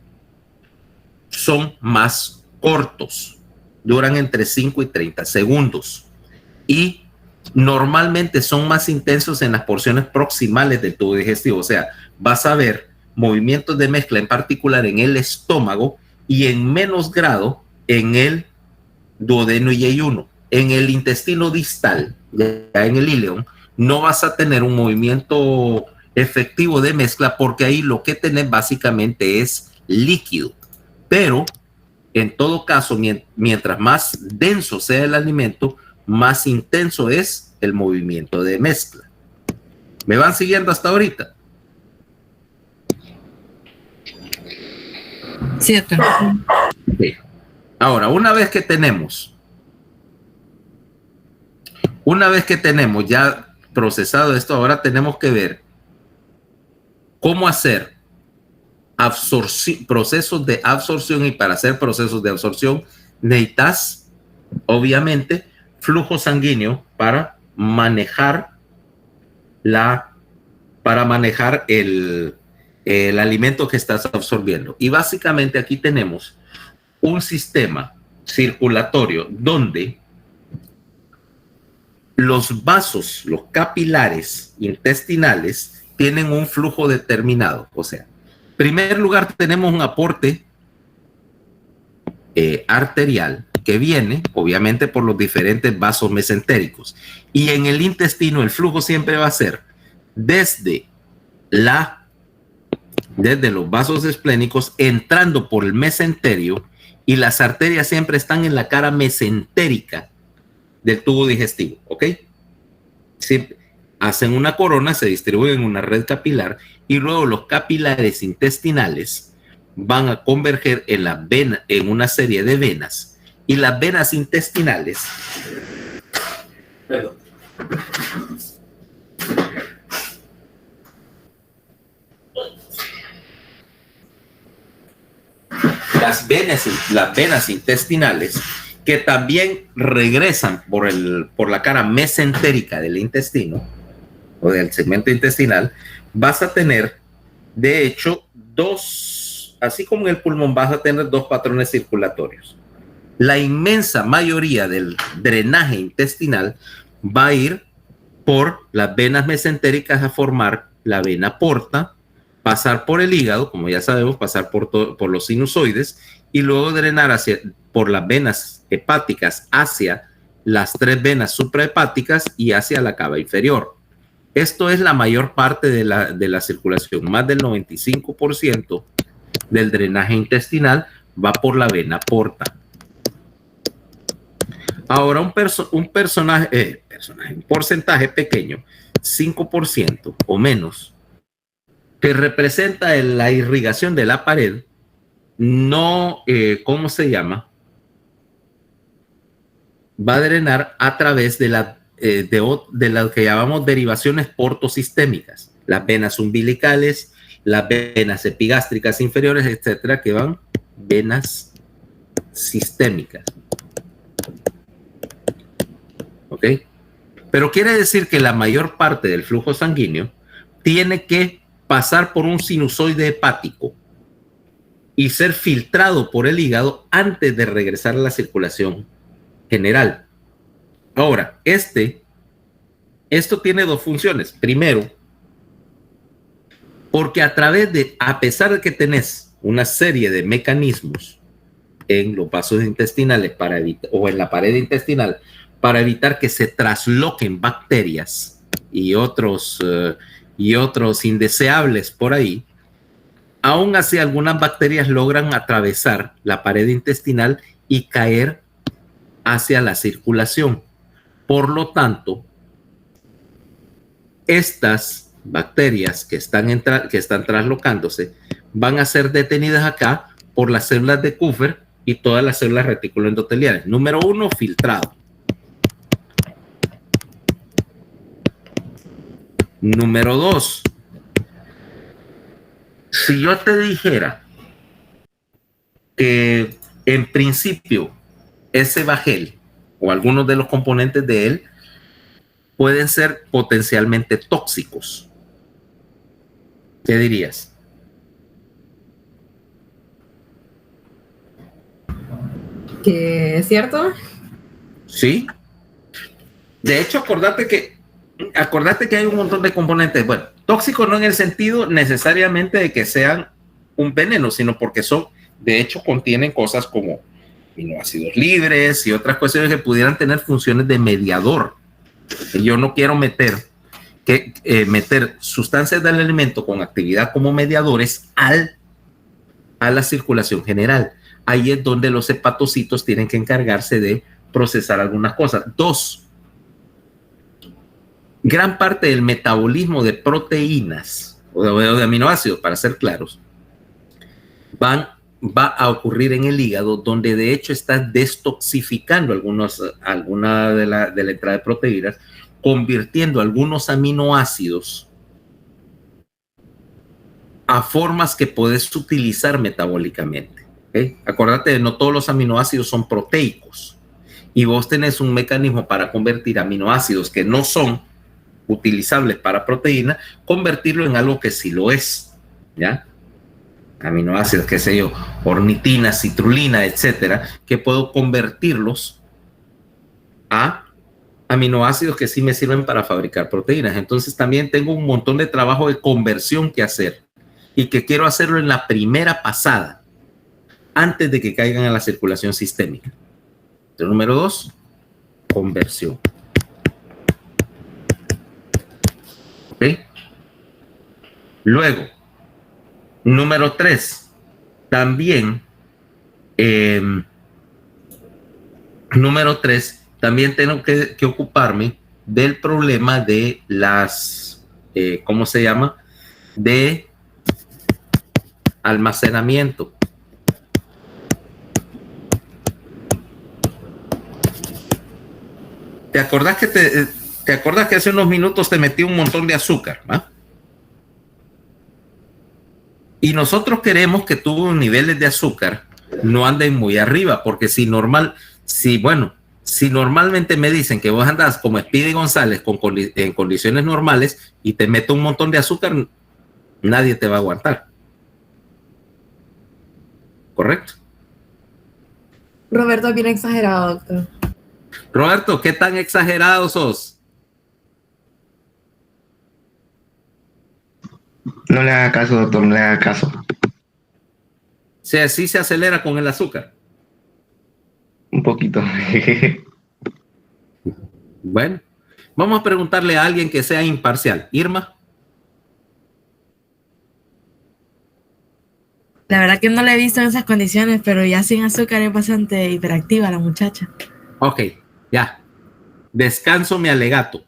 son más cortos, duran entre 5 y 30 segundos y normalmente son más intensos en las porciones proximales del tubo digestivo. O sea, vas a ver movimientos de mezcla en particular en el estómago y en menos grado en el duodeno y yeyuno. En el intestino distal, ya en el ileón, no vas a tener un movimiento efectivo de mezcla porque ahí lo que tenés básicamente es líquido. Pero en todo caso, mientras más denso sea el alimento, más intenso es el movimiento de mezcla. ¿Me van siguiendo hasta ahorita? Cierto. Okay. Ahora, una vez que tenemos ya procesado esto, ahora tenemos que ver cómo hacer procesos de absorción, y para hacer procesos de absorción necesitas, obviamente, flujo sanguíneo para manejar el alimento que estás absorbiendo. Y básicamente aquí tenemos un sistema circulatorio donde los vasos, los capilares intestinales tienen un flujo determinado. O sea, en primer lugar tenemos un aporte arterial que viene obviamente por los diferentes vasos mesentéricos, y en el intestino el flujo siempre va a ser desde los vasos esplénicos entrando por el mesenterio, y las arterias siempre están en la cara mesentérica del tubo digestivo, ¿ok? Siempre hacen una corona, se distribuyen en una red capilar y luego los capilares intestinales van a converger en la vena, en una serie de venas, y las venas intestinales, perdón, las venas intestinales, que también regresan por la cara mesentérica del intestino o del segmento intestinal, vas a tener, de hecho, así como en el pulmón, vas a tener dos patrones circulatorios. La inmensa mayoría del drenaje intestinal va a ir por las venas mesentéricas a formar la vena porta, pasar por el hígado, como ya sabemos, pasar por los sinusoides, y luego drenar por las venas hepáticas hacia las 3 venas suprahepáticas y hacia la cava inferior. Esto es la mayor parte de la circulación. Más del 95% del drenaje intestinal va por la vena porta. Ahora, un porcentaje pequeño, 5% o menos, que representa la irrigación de la pared, no, ¿cómo se llama? Va a drenar a través de las que llamamos derivaciones portosistémicas, las venas umbilicales, las venas epigástricas inferiores, etcétera, que van venas sistémicas. ¿Ok? Pero quiere decir que la mayor parte del flujo sanguíneo tiene que pasar por un sinusoide hepático y ser filtrado por el hígado antes de regresar a la circulación general. Ahora, esto tiene dos funciones. Primero, porque a pesar de que tenés una serie de mecanismos en los vasos intestinales o en la pared intestinal para evitar que se trasloquen bacterias y otros indeseables por ahí, aún así algunas bacterias logran atravesar la pared intestinal y caer hacia la circulación. Por lo tanto, estas bacterias que están traslocándose van a ser detenidas acá por las células de Kupffer y todas las células reticuloendoteliales. Número 1, filtrado. Número 2, si yo te dijera que en principio ese bajel o algunos de los componentes de él pueden ser potencialmente tóxicos. ¿Qué dirías? ¿Que es cierto? Sí. De hecho, acordate que hay un montón de componentes. Bueno, tóxicos no en el sentido necesariamente de que sean un veneno, sino porque de hecho, contienen cosas como aminoácidos libres y otras cuestiones que pudieran tener funciones de mediador. Yo no quiero meter sustancias del alimento con actividad como mediadores a la circulación general. Ahí es donde los hepatocitos tienen que encargarse de procesar algunas cosas. 2, gran parte del metabolismo de proteínas o de aminoácidos, para ser claros, va a ocurrir en el hígado, donde de hecho está destoxificando alguna de la entrada de proteínas, convirtiendo algunos aminoácidos a formas que puedes utilizar metabólicamente. ¿Okay? Acuérdate, no todos los aminoácidos son proteicos y vos tenés un mecanismo para convertir aminoácidos que no son utilizables para proteína, convertirlo en algo que sí lo es, ¿ya? Aminoácidos, qué sé yo, ornitina, citrulina, etcétera, que puedo convertirlos a aminoácidos que sí me sirven para fabricar proteínas. Entonces también tengo un montón de trabajo de conversión que hacer y que quiero hacerlo en la primera pasada, antes de que caigan a la circulación sistémica. Entonces, número 2, conversión. ¿Ok? Luego, número 3, también, también tengo que ocuparme del problema de las, ¿cómo se llama? De almacenamiento. ¿Te acordás que hace unos minutos te metí un montón de azúcar, ¿va? Y nosotros queremos que tus niveles de azúcar no anden muy arriba, porque si normalmente me dicen que vos andás como Speedy González en condiciones normales y te meto un montón de azúcar, nadie te va a aguantar. ¿Correcto? Roberto es bien exagerado, doctor. Roberto, ¿qué tan exagerado sos? No le haga caso, doctor, no le haga caso. O sea, sí se acelera con el azúcar. Un poquito. Bueno, vamos a preguntarle a alguien que sea imparcial. Irma. La verdad que no la he visto en esas condiciones, pero ya sin azúcar es bastante hiperactiva la muchacha. Ok, ya. Descanso mi alegato.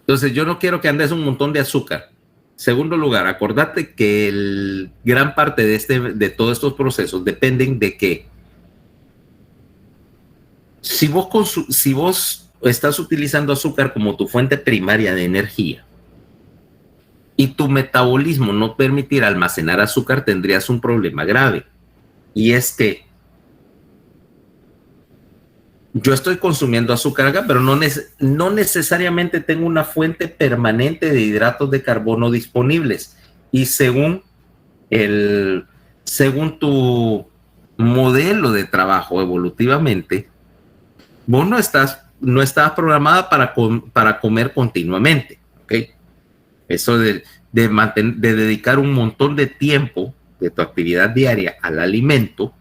Entonces, yo no quiero que andes un montón de azúcar. Segundo lugar, acordate que gran parte de todos estos procesos dependen de que si vos estás utilizando azúcar como tu fuente primaria de energía y tu metabolismo no permitir almacenar azúcar, tendrías un problema grave. Y es que yo estoy consumiendo azúcar acá, pero no necesariamente tengo una fuente permanente de hidratos de carbono disponibles. Y según tu modelo de trabajo evolutivamente, vos no estás programada para comer continuamente, ¿ok? Eso de dedicar un montón de tiempo de tu actividad diaria al alimento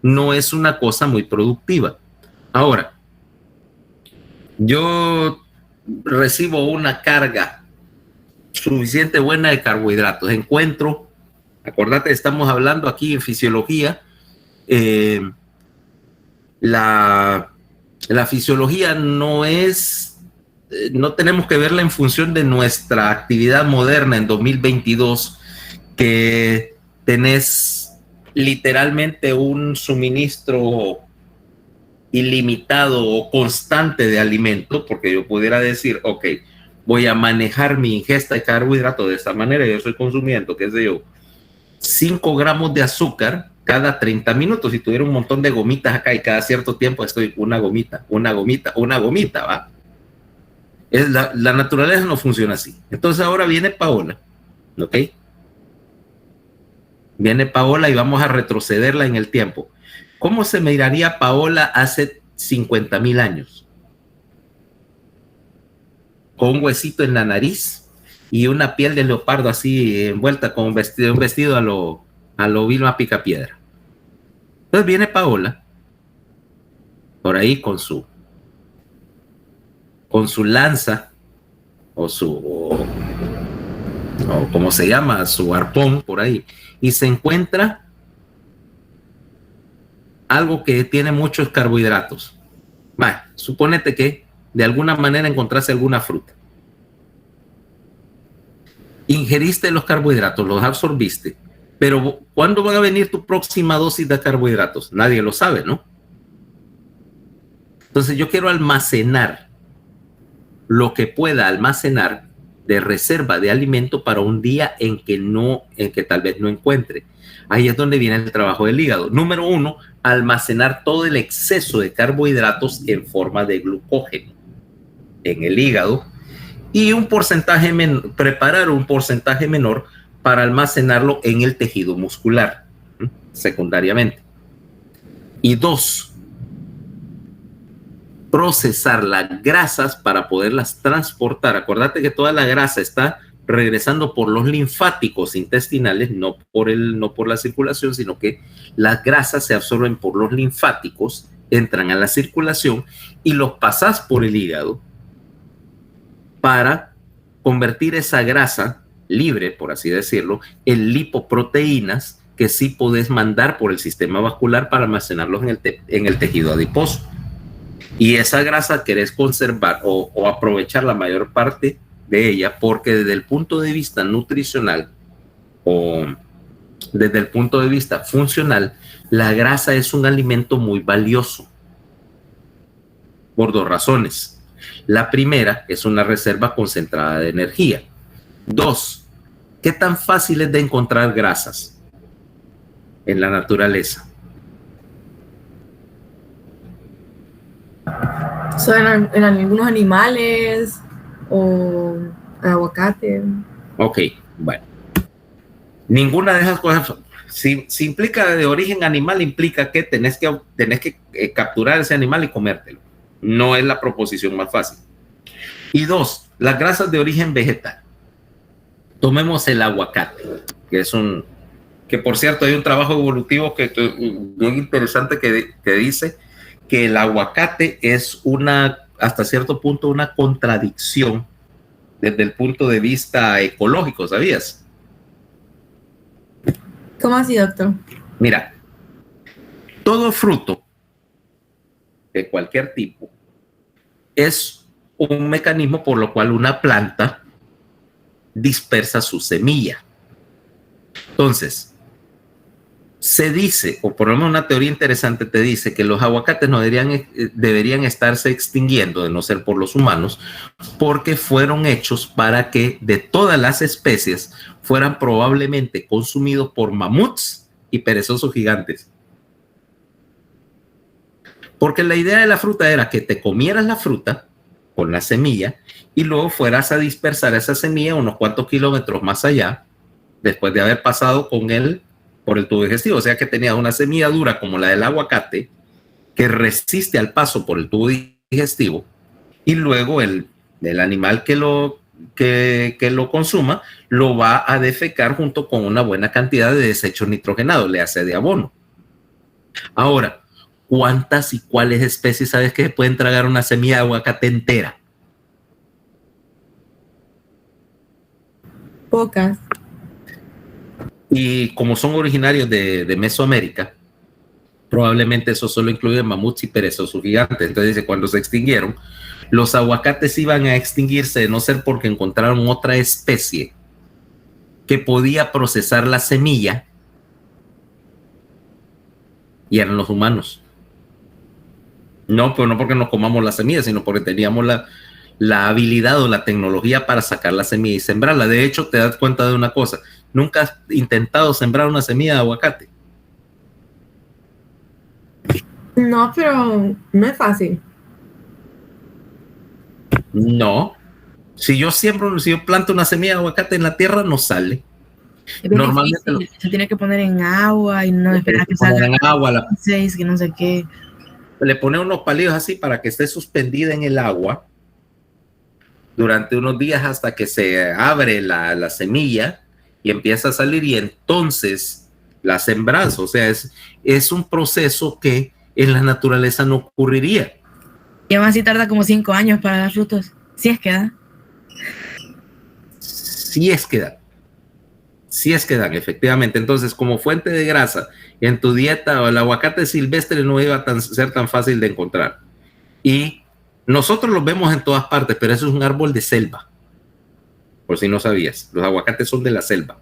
no es una cosa muy productiva. Ahora, yo recibo una carga suficiente buena de carbohidratos. Acordate, estamos hablando aquí en fisiología, la fisiología no tenemos que verla en función de nuestra actividad moderna en 2022, que tenés literalmente un suministro ilimitado o constante de alimento, porque yo pudiera decir, ok, voy a manejar mi ingesta de carbohidratos de esta manera, yo estoy consumiendo, qué sé yo, 5 gramos de azúcar cada 30 minutos. Si tuviera un montón de gomitas acá y cada cierto tiempo estoy una gomita, ¿va? La naturaleza no funciona así. Entonces ahora viene Paola, ¿ok? Viene Paola y vamos a retrocederla en el tiempo. ¿Cómo se miraría Paola hace 50,000 años? Con un huesito en la nariz y una piel de leopardo así envuelta con un vestido a lo Vilma Picapiedra. Entonces viene Paola por ahí con su lanza o como se llama, su arpón por ahí, y se encuentra algo que tiene muchos carbohidratos. Bueno, supónete que de alguna manera encontraste alguna fruta. Ingeriste los carbohidratos, los absorbiste, pero ¿cuándo va a venir tu próxima dosis de carbohidratos? Nadie lo sabe, ¿no? Entonces yo quiero almacenar lo que pueda almacenar de reserva de alimento para un día en que tal vez no encuentre. Ahí es donde viene el trabajo del hígado. Número 1, almacenar todo el exceso de carbohidratos en forma de glucógeno en el hígado y preparar un porcentaje menor para almacenarlo en el tejido muscular, secundariamente. Y 2, procesar las grasas para poderlas transportar. Acuérdate que toda la grasa está regresando por los linfáticos intestinales, no por la circulación, sino que las grasas se absorben por los linfáticos, entran a la circulación y los pasas por el hígado para convertir esa grasa libre, por así decirlo, en lipoproteínas que sí podés mandar por el sistema vascular para almacenarlos en el tejido adiposo. Y esa grasa querés conservar o aprovechar la mayor parte de ella, porque desde el punto de vista nutricional o desde el punto de vista funcional, la grasa es un alimento muy valioso por 2 razones. La primera es una reserva concentrada de energía. 2, ¿qué tan fácil es de encontrar grasas en la naturaleza? Son en algunos animales o aguacate. Ok, bueno. Ninguna de esas cosas, si implica de origen animal, implica que tenés que capturar ese animal y comértelo. No es la proposición más fácil. Y 2, las grasas de origen vegetal. Tomemos el aguacate, que por cierto hay un trabajo evolutivo bien interesante que dice que el aguacate es hasta cierto punto una contradicción desde el punto de vista ecológico, ¿sabías? ¿Cómo así, doctor? Mira, todo fruto de cualquier tipo es un mecanismo por lo cual una planta dispersa su semilla. Entonces, se dice, o por lo menos una teoría interesante te dice que los aguacates no deberían estarse extinguiendo, de no ser por los humanos, porque fueron hechos para que de todas las especies fueran probablemente consumidos por mamuts y perezosos gigantes. Porque la idea de la fruta era que te comieras la fruta con la semilla y luego fueras a dispersar esa semilla unos cuantos kilómetros más allá, después de haber pasado por el tubo digestivo. O sea que tenías una semilla dura como la del aguacate que resiste al paso por el tubo digestivo y luego el animal que lo consuma lo va a defecar junto con una buena cantidad de desechos nitrogenados, le hace de abono. Ahora, ¿cuántas y cuáles especies sabes que pueden tragar una semilla de aguacate entera? Pocas. Y como son originarios de Mesoamérica, probablemente eso solo incluye mamuts y perezosos gigantes. Entonces dice, cuando se extinguieron, los aguacates iban a extinguirse de no ser porque encontraron otra especie que podía procesar la semilla y eran los humanos. No, pero no porque nos comamos la semilla, sino porque teníamos la habilidad o la tecnología para sacar la semilla y sembrarla. De hecho, te das cuenta de una cosa. ¿Nunca has intentado sembrar una semilla de aguacate? No, pero no es fácil. No. Si yo planto una semilla de aguacate en la tierra, no sale. Es bien Normalmente difícil, se tiene que poner en agua y no esperar que poner salga en agua, 6, que no sé qué. le pone unos palillos así para que esté suspendida en el agua durante unos días hasta que se abre la semilla y empieza a salir, y entonces la sembras. O sea, es un proceso que en la naturaleza no ocurriría. Y aún así tarda como 5 años para dar frutos. Si es que da. Si es que dan. Si es que dan, efectivamente. Entonces, como fuente de grasa en tu dieta, el aguacate silvestre no iba a ser tan fácil de encontrar. Y nosotros los vemos en todas partes, pero eso es un árbol de selva. Por si no sabías, los aguacates son de la selva.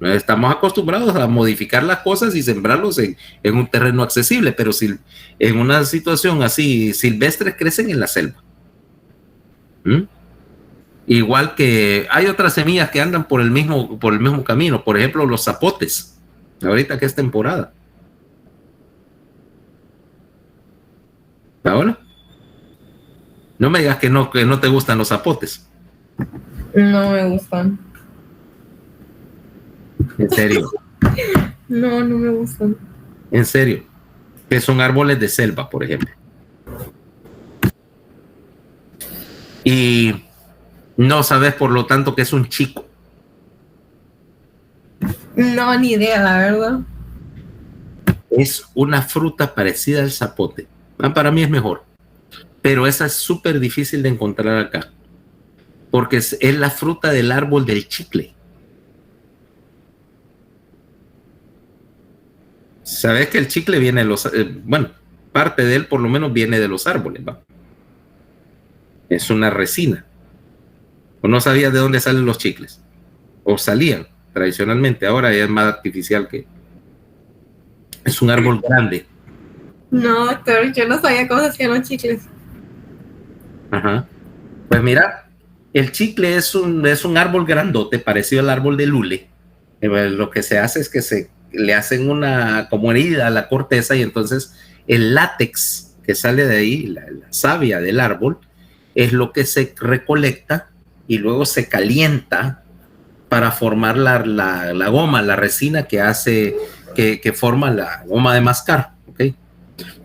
Estamos acostumbrados a modificar las cosas y sembrarlos en un terreno accesible, pero si en una situación así, silvestres crecen en la selva. ¿Mm? Igual que hay otras semillas que andan por el mismo camino, por ejemplo, los zapotes, ahorita que es temporada. ¿Ahora? No me digas que no te gustan los zapotes. No me gustan. En serio. No me gustan. En serio. Que son árboles de selva, por ejemplo. Y no sabes, por lo tanto, que es un chico. No, ni idea, la verdad. Es una fruta parecida al zapote. Para mí es mejor. Pero esa es súper difícil de encontrar acá. Porque es la fruta del árbol del chicle. Sabes que el chicle viene de los... bueno, parte de él por lo menos viene de los árboles, ¿va? Es una resina. ¿O no sabías de dónde salen los chicles? O salían tradicionalmente. Ahora ya es más artificial que... Es un árbol grande. No, doctor, yo no sabía cómo se hacían los chicles. Ajá. Pues mira, el chicle es un árbol grandote, parecido al árbol de lule. Lo que se hace es que se le hacen una como herida a la corteza, y entonces el látex que sale de ahí, la savia del árbol, es lo que se recolecta y luego se calienta para formar la goma, la resina que hace, que forma la goma de mascar, ¿okay?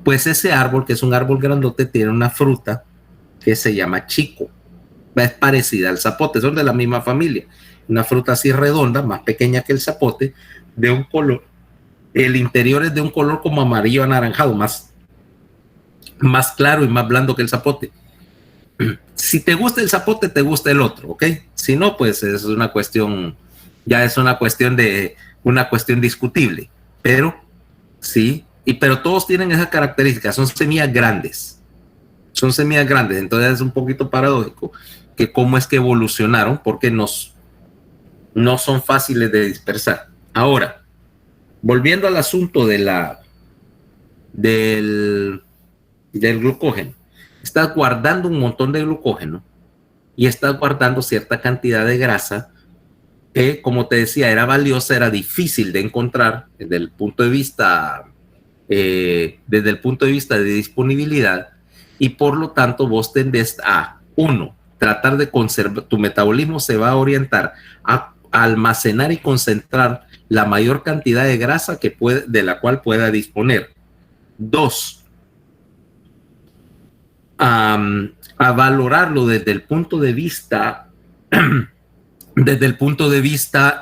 Pues ese árbol, que es un árbol grandote, tiene una fruta que se llama chico. Es parecida al zapote, son de la misma familia. Una fruta así redonda, más pequeña que el zapote, de un color, el interior es de un color como amarillo anaranjado, más claro y más blando que el zapote. Si te gusta el zapote, te gusta el otro, ¿ok? Si no, pues es una cuestión, ya es una cuestión discutible, pero sí, pero todos tienen esas características, son semillas grandes, entonces es un poquito paradójico que cómo es que evolucionaron, porque no son fáciles de dispersar. Ahora, volviendo al asunto del glucógeno, estás guardando un montón de glucógeno y estás guardando cierta cantidad de grasa que, como te decía, era valiosa, era difícil de encontrar desde el punto de vista de disponibilidad, y por lo tanto vos tendés a, tratar de conservar, tu metabolismo se va a orientar a almacenar y concentrar la mayor cantidad de grasa de la cual pueda disponer. 2, a valorarlo desde el punto de vista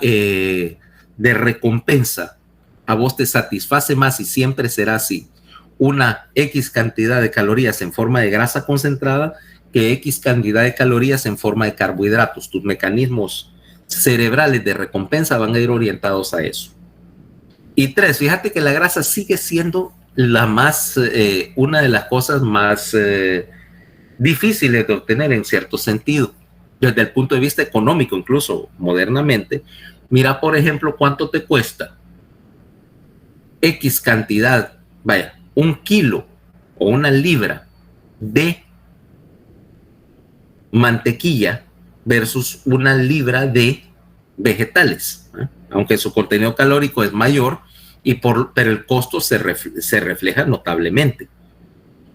de recompensa. A vos te satisface más, y siempre será así, una X cantidad de calorías en forma de grasa concentrada que X cantidad de calorías en forma de carbohidratos. Tus mecanismos cerebrales de recompensa van a ir orientados a eso. Y 3, fíjate que la grasa sigue siendo una de las cosas más difíciles de obtener en cierto sentido, desde el punto de vista económico, incluso modernamente. Mira, por ejemplo, cuánto te cuesta X cantidad, 1 kilo o 1 libra de mantequilla versus 1 libra de vegetales, ¿eh? Aunque su contenido calórico es mayor, pero el costo se refleja notablemente.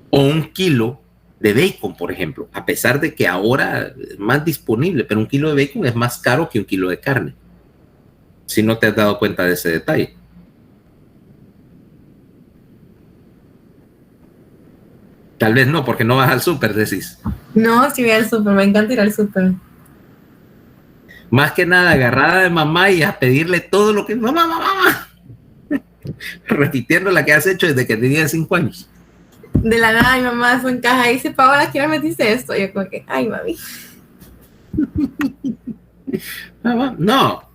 O 1 kilo de bacon, por ejemplo, a pesar de que ahora es más disponible, pero 1 kilo de bacon es más caro que 1 kilo de carne, si no te has dado cuenta de ese detalle. Tal vez no, porque no vas al súper, decís. No, si voy al súper, me encanta ir al súper. Más que nada agarrada de mamá y a pedirle todo lo que... ¡Mamá, mamá! Repitiendo la que has hecho desde que tenías 5 años. De la nada, mi mamá se encaja y dice, Paola, ¿qué hora metiste esto? Y yo como que, ay, mami. No.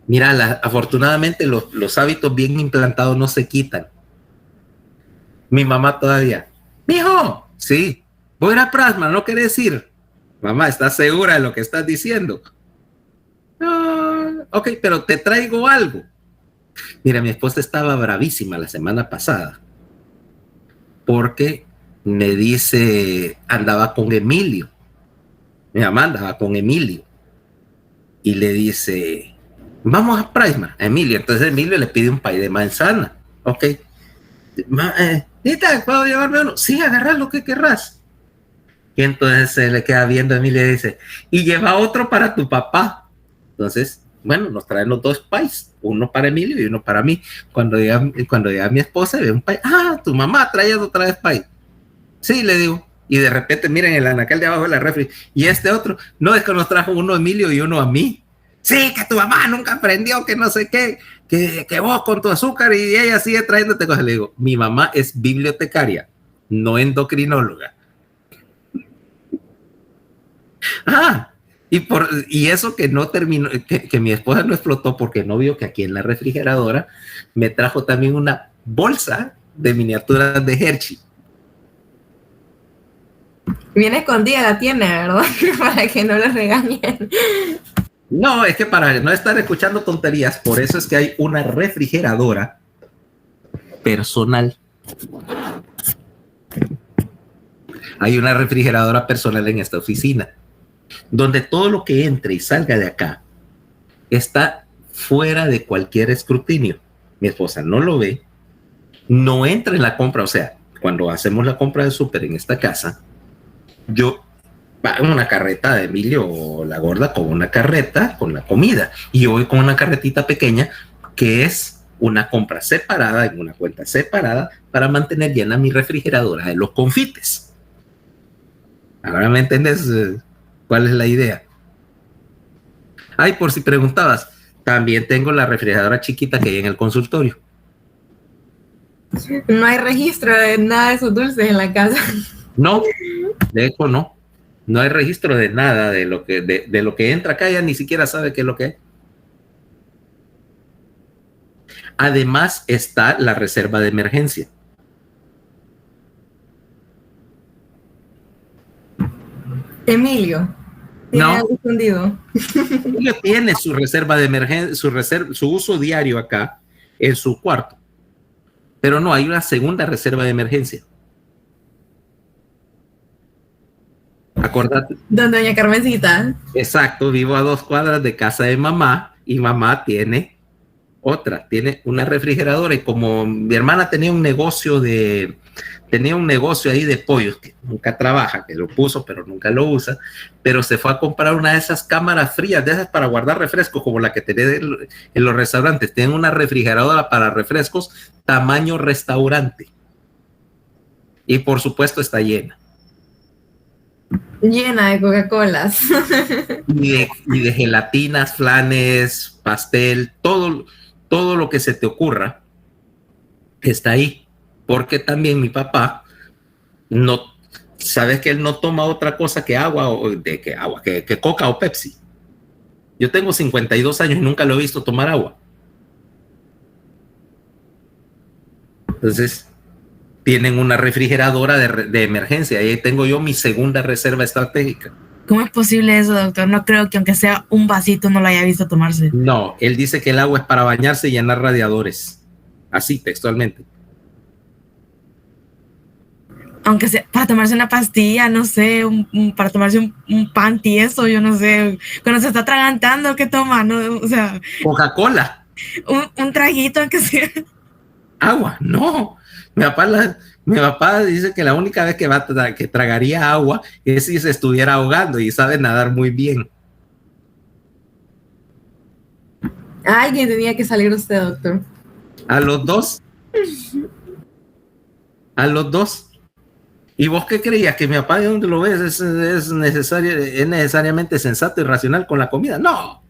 Mira, afortunadamente los hábitos bien implantados no se quitan. Mi mamá todavía. Mijo, sí, voy a ir a Prasma, ¿no querés ir? Mamá, ¿estás segura de lo que estás diciendo? Ok, pero te traigo algo. Mira, mi esposa estaba bravísima la semana pasada porque me dice, andaba con Emilio. Mi mamá andaba con Emilio y le dice, vamos a Prisma, a Emilio. Entonces Emilio le pide un pay de manzana. Ok. Nita, ¿puedo llevarme uno? Sí, agarra lo que querrás. Y entonces se le queda viendo a Emilio y dice, y lleva otro para tu papá. Entonces, bueno, nos traen los 2 pies, uno para Emilio y uno para mí. Cuando llega mi esposa, ve un pie. Tu mamá trae otra vez pie. Sí, le digo. Y de repente, miren el anacal de abajo de la refri. Y este otro, no, es que nos trajo uno a Emilio y uno a mí. Sí, que tu mamá nunca aprendió, que no sé qué, que vos con tu azúcar y ella sigue trayéndote cosas. Le digo, mi mamá es bibliotecaria, no endocrinóloga. Y eso que no terminó, que mi esposa no explotó porque no vio que aquí en la refrigeradora me trajo también una bolsa de miniaturas de Hershey. Bien escondida la tiene, ¿verdad? Para que no le regañen. No, es que para no estar escuchando tonterías, por eso es que hay una refrigeradora personal. Hay una refrigeradora personal en esta oficina, donde todo lo que entre y salga de acá está fuera de cualquier escrutinio. Mi esposa no lo ve, no entra en la compra. O sea, cuando hacemos la compra de súper en esta casa, yo en una carreta de Emilio, la gorda, con una carreta con la comida, y yo voy con una carretita pequeña que es una compra separada en una cuenta separada para mantener llena mi refrigeradora de los confites. Ahora me entendés cuál es la idea. Ay, por si preguntabas, también tengo la refrigeradora chiquita que hay en el consultorio. No hay registro de nada de sus dulces en la casa. No, de hecho no. No hay registro de nada de lo que entra acá, ya ni siquiera sabe qué es lo que es. Además está la reserva de emergencia. Emilio. No. Escondido. Emilio tiene su reserva de emergencia, su uso diario acá en su cuarto. Pero no, hay una segunda reserva de emergencia. Acordate. Donde doña Carmencita. Exacto, vivo a 2 cuadras de casa de mamá y mamá tiene una refrigeradora, y como mi hermana tenía un negocio ahí de pollos que nunca trabaja, que lo puso pero nunca lo usa, pero se fue a comprar una de esas cámaras frías, de esas para guardar refrescos, como la que tenés en los restaurantes. Tienen una refrigeradora para refrescos tamaño restaurante, y por supuesto está llena. Llena de Coca-Colas. Y de gelatinas, flanes, pastel, todo lo que se te ocurra está ahí. Porque también mi papá no, sabes que él no toma otra cosa que agua, que Coca o Pepsi. Yo tengo 52 años y nunca lo he visto tomar agua. Entonces tienen una refrigeradora de emergencia. Ahí tengo yo mi segunda reserva estratégica. ¿Cómo es posible eso, doctor? No creo que aunque sea un vasito no lo haya visto tomarse. No, él dice que el agua es para bañarse y llenar radiadores. Así, textualmente. Aunque sea para tomarse una pastilla, no sé, para tomarse un pan tieso, yo no sé, cuando se está atragantando, ¿qué toma? No, o sea, Coca-Cola, un traguito, aunque sea. agua, no. Mi papá dice que la única vez que tragaría agua es si se estuviera ahogando y sabe nadar muy bien. Alguien tenía que salir usted, doctor. A los dos. A los dos. ¿Y vos qué creías? ¿Que mi papá de donde lo ves es necesariamente sensato y racional con la comida? No.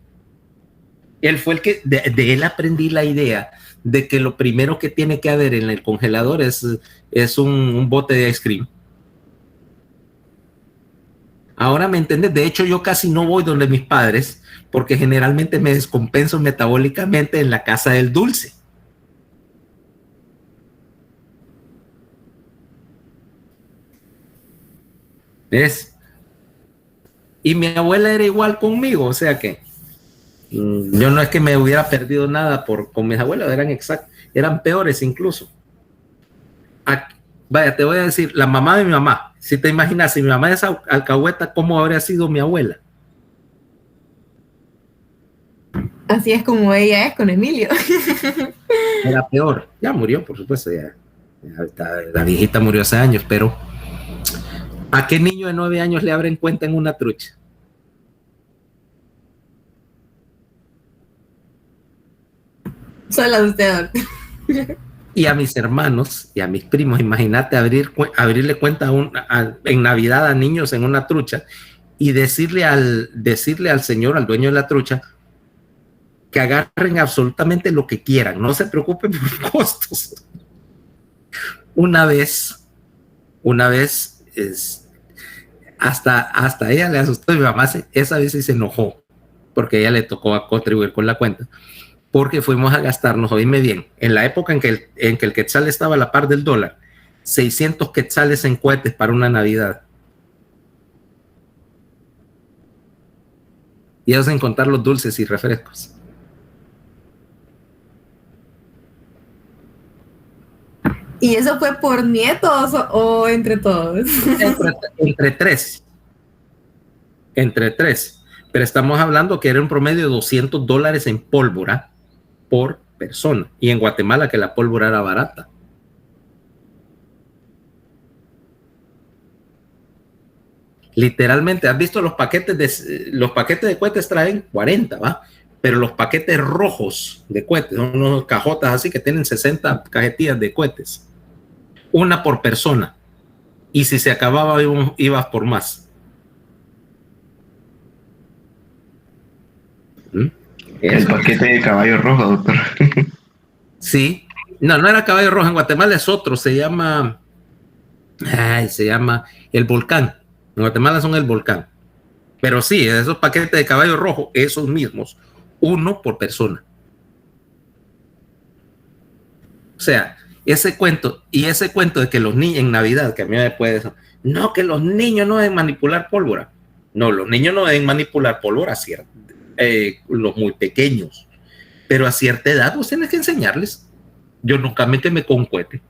Él fue el que, de él aprendí la idea de que lo primero que tiene que haber en el congelador es un bote de ice cream. Ahora me entiendes. De hecho, yo casi no voy donde mis padres porque generalmente me descompenso metabólicamente en la casa del dulce. ¿Ves? Y mi abuela era igual conmigo, o sea que yo no es que me hubiera perdido nada con mis abuelos, eran peores incluso. Vaya, te voy a decir, la mamá de mi mamá, si te imaginas, si mi mamá es alcahueta, ¿cómo habría sido mi abuela? Así es como ella es con Emilio. Era peor. Ya murió, por supuesto, la viejita murió hace años, pero ¿a qué niño de 9 años le abren cuenta en una trucha? Solo usted, doctor. Y a mis hermanos y a mis primos, imagínate abrirle cuenta en Navidad a niños en una trucha y decirle al señor, al dueño de la trucha, que agarren absolutamente lo que quieran, no se preocupen por costos. Una vez hasta ella le asustó, y mi mamá esa vez se enojó porque ella le tocó contribuir con la cuenta, porque fuimos a gastarnos, oíme bien, en la época en que el quetzal estaba a la par del dólar, 600 quetzales en cohetes para una Navidad. Y eso sin contar los dulces y refrescos. ¿Y eso fue por nietos o entre todos? Entre tres. Pero estamos hablando que era un promedio de $200 en pólvora por persona. Y en Guatemala que la pólvora era barata. Literalmente, ¿has visto los paquetes de cohetes traen 40, ¿va? Pero los paquetes rojos de cohetes, son unos cajotas así que tienen 60 cajetillas de cohetes. Una por persona. Y si se acababa, ibas por más. El paquete de caballo rojo, doctor. Sí. No era caballo rojo. En Guatemala es otro. Se llama el volcán. En Guatemala son el volcán. Pero sí, esos paquetes de caballo rojo, esos mismos. Uno por persona. O sea, ese cuento de que los niños en Navidad, que a mí me puede decir, no, que los niños no deben manipular pólvora. No, los niños no deben manipular pólvora, los muy pequeños. Pero a cierta edad vos tenés que enseñarles. Yo nunca me quemé con un cohete.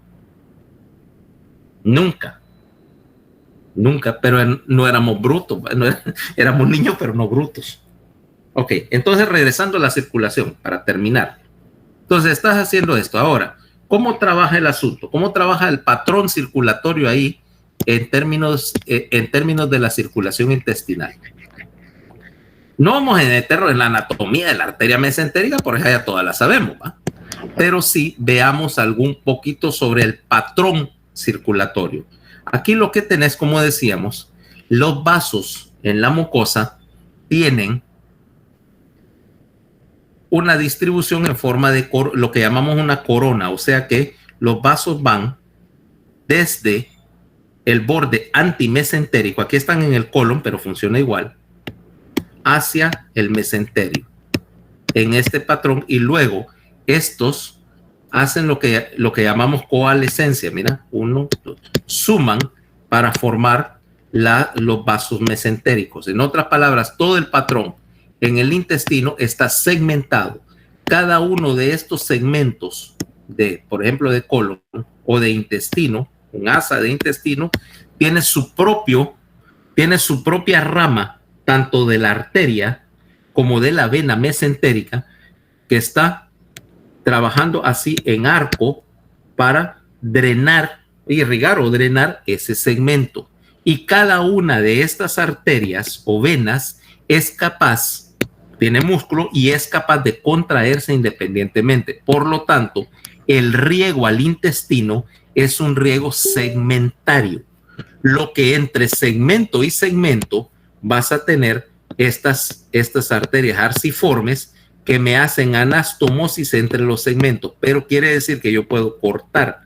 Nunca, pero no éramos brutos. Éramos niños, pero no brutos. Ok, entonces regresando a la circulación, para terminar. Entonces estás haciendo esto. Ahora, ¿cómo trabaja el asunto? ¿Cómo trabaja el patrón circulatorio ahí en términos de la circulación intestinal? No vamos a meternos en la anatomía de la arteria mesentérica, porque ya todas la sabemos, ¿va? Pero sí veamos algún poquito sobre el patrón circulatorio. Aquí lo que tenés, como decíamos, los vasos en la mucosa tienen una distribución en forma de lo que llamamos una corona, o sea que los vasos van desde el borde antimesentérico, aquí están en el colon, pero funciona igual, hacia el mesenterio, en este patrón, y luego estos hacen lo que llamamos coalescencia, mira, suman para formar los vasos mesentéricos. En otras palabras, todo el patrón en el intestino está segmentado. Cada uno de estos segmentos por ejemplo, de colon o de intestino, un asa de intestino, tiene su propia rama, tanto de la arteria como de la vena mesentérica, que está trabajando así en arco para drenar, irrigar o drenar ese segmento. Y cada una de estas arterias o venas es capaz, tiene músculo y es capaz de contraerse independientemente. Por lo tanto, el riego al intestino es un riego segmentario. Lo que entre segmento y segmento vas a tener estas arterias arciformes que me hacen anastomosis entre los segmentos, pero quiere decir que yo puedo cortar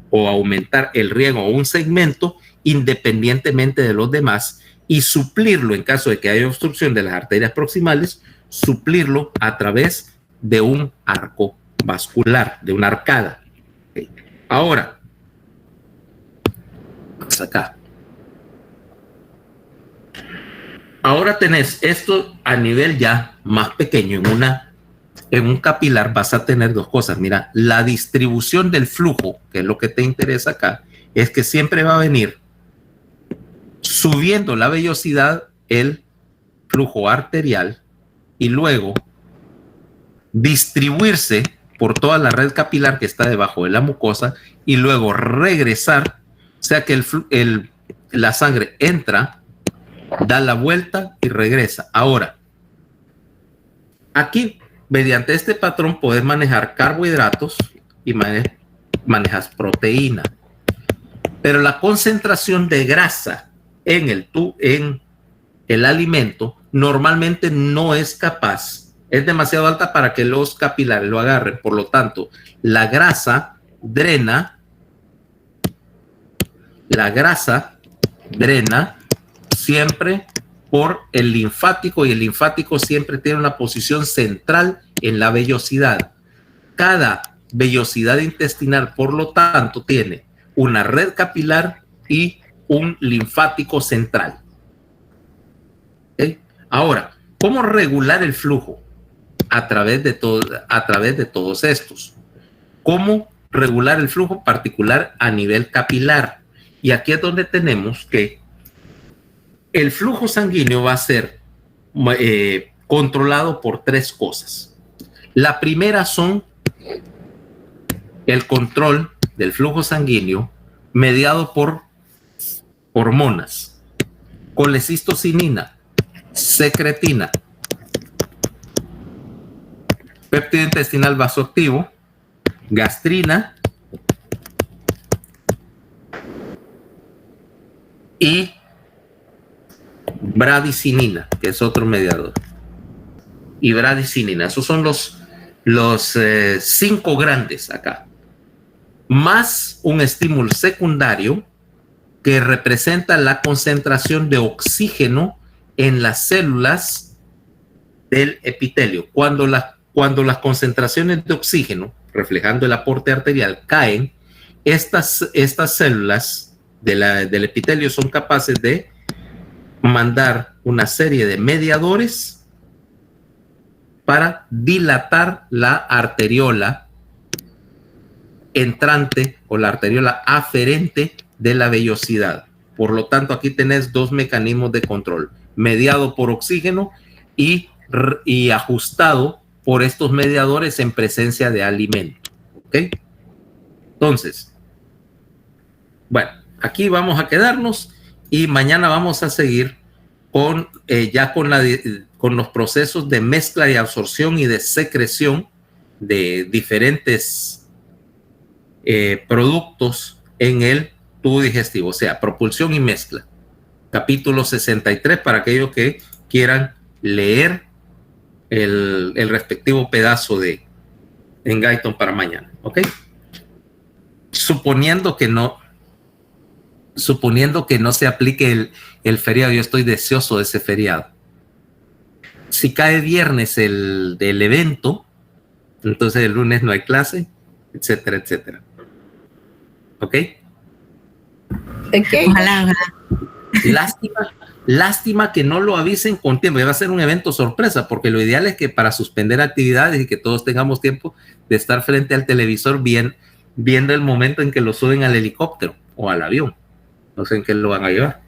o aumentar el riego a un segmento independientemente de los demás y suplirlo en caso de que haya obstrucción de las arterias proximales, suplirlo a través de un arco vascular, de una arcada. Okay. Ahora, vamos acá. Ahora tenés esto a nivel ya más pequeño, en un capilar vas a tener dos cosas. Mira, la distribución del flujo, que es lo que te interesa acá, es que siempre va a venir subiendo la vellosidad el flujo arterial y luego distribuirse por toda la red capilar que está debajo de la mucosa y luego regresar, o sea que la sangre entra, da la vuelta y regresa. Ahora, aquí, mediante este patrón, puedes manejar carbohidratos y manejas proteína. Pero la concentración de grasa en el alimento normalmente no es capaz, es demasiado alta para que los capilares lo agarren. Por lo tanto, la grasa drena siempre por el linfático y el linfático siempre tiene una posición central en la vellosidad. Cada vellosidad intestinal, por lo tanto, tiene una red capilar y un linfático central. ¿Okay? Ahora, ¿cómo regular el flujo? A través de todos estos. ¿Cómo regular el flujo particular a nivel capilar? Y aquí es donde tenemos que el flujo sanguíneo va a ser controlado por tres cosas. La primera son el control del flujo sanguíneo mediado por hormonas, colecistocinina, secretina, péptido intestinal vasoactivo, gastrina y bradicinina, que es otro mediador. Y bradicinina, esos son los 5 grandes acá. Más un estímulo secundario que representa la concentración de oxígeno en las células del epitelio. Cuando las concentraciones de oxígeno, reflejando el aporte arterial, caen, estas células del epitelio son capaces de mandar una serie de mediadores para dilatar la arteriola entrante o la arteriola aferente de la vellosidad. Por lo tanto, aquí tenés dos mecanismos de control, mediado por oxígeno y ajustado por estos mediadores en presencia de alimento. ¿Ok? Entonces, bueno, aquí vamos a quedarnos y mañana vamos a seguir con los procesos de mezcla y absorción y de secreción de diferentes productos en el tubo digestivo, o sea, propulsión y mezcla. Capítulo 63 para aquellos que quieran leer el respectivo pedazo de Guyton para mañana, ¿ok? Suponiendo que no se aplique el feriado, yo estoy deseoso de ese feriado. Si cae viernes del evento, entonces el lunes no hay clase, etcétera, etcétera. ¿Ok? Okay. Ojalá. Lástima que no lo avisen con tiempo. Va a ser un evento sorpresa, porque lo ideal es que para suspender actividades y que todos tengamos tiempo de estar frente al televisor viendo el momento en que lo suben al helicóptero. o al avión. No sé en qué lo van a llevar.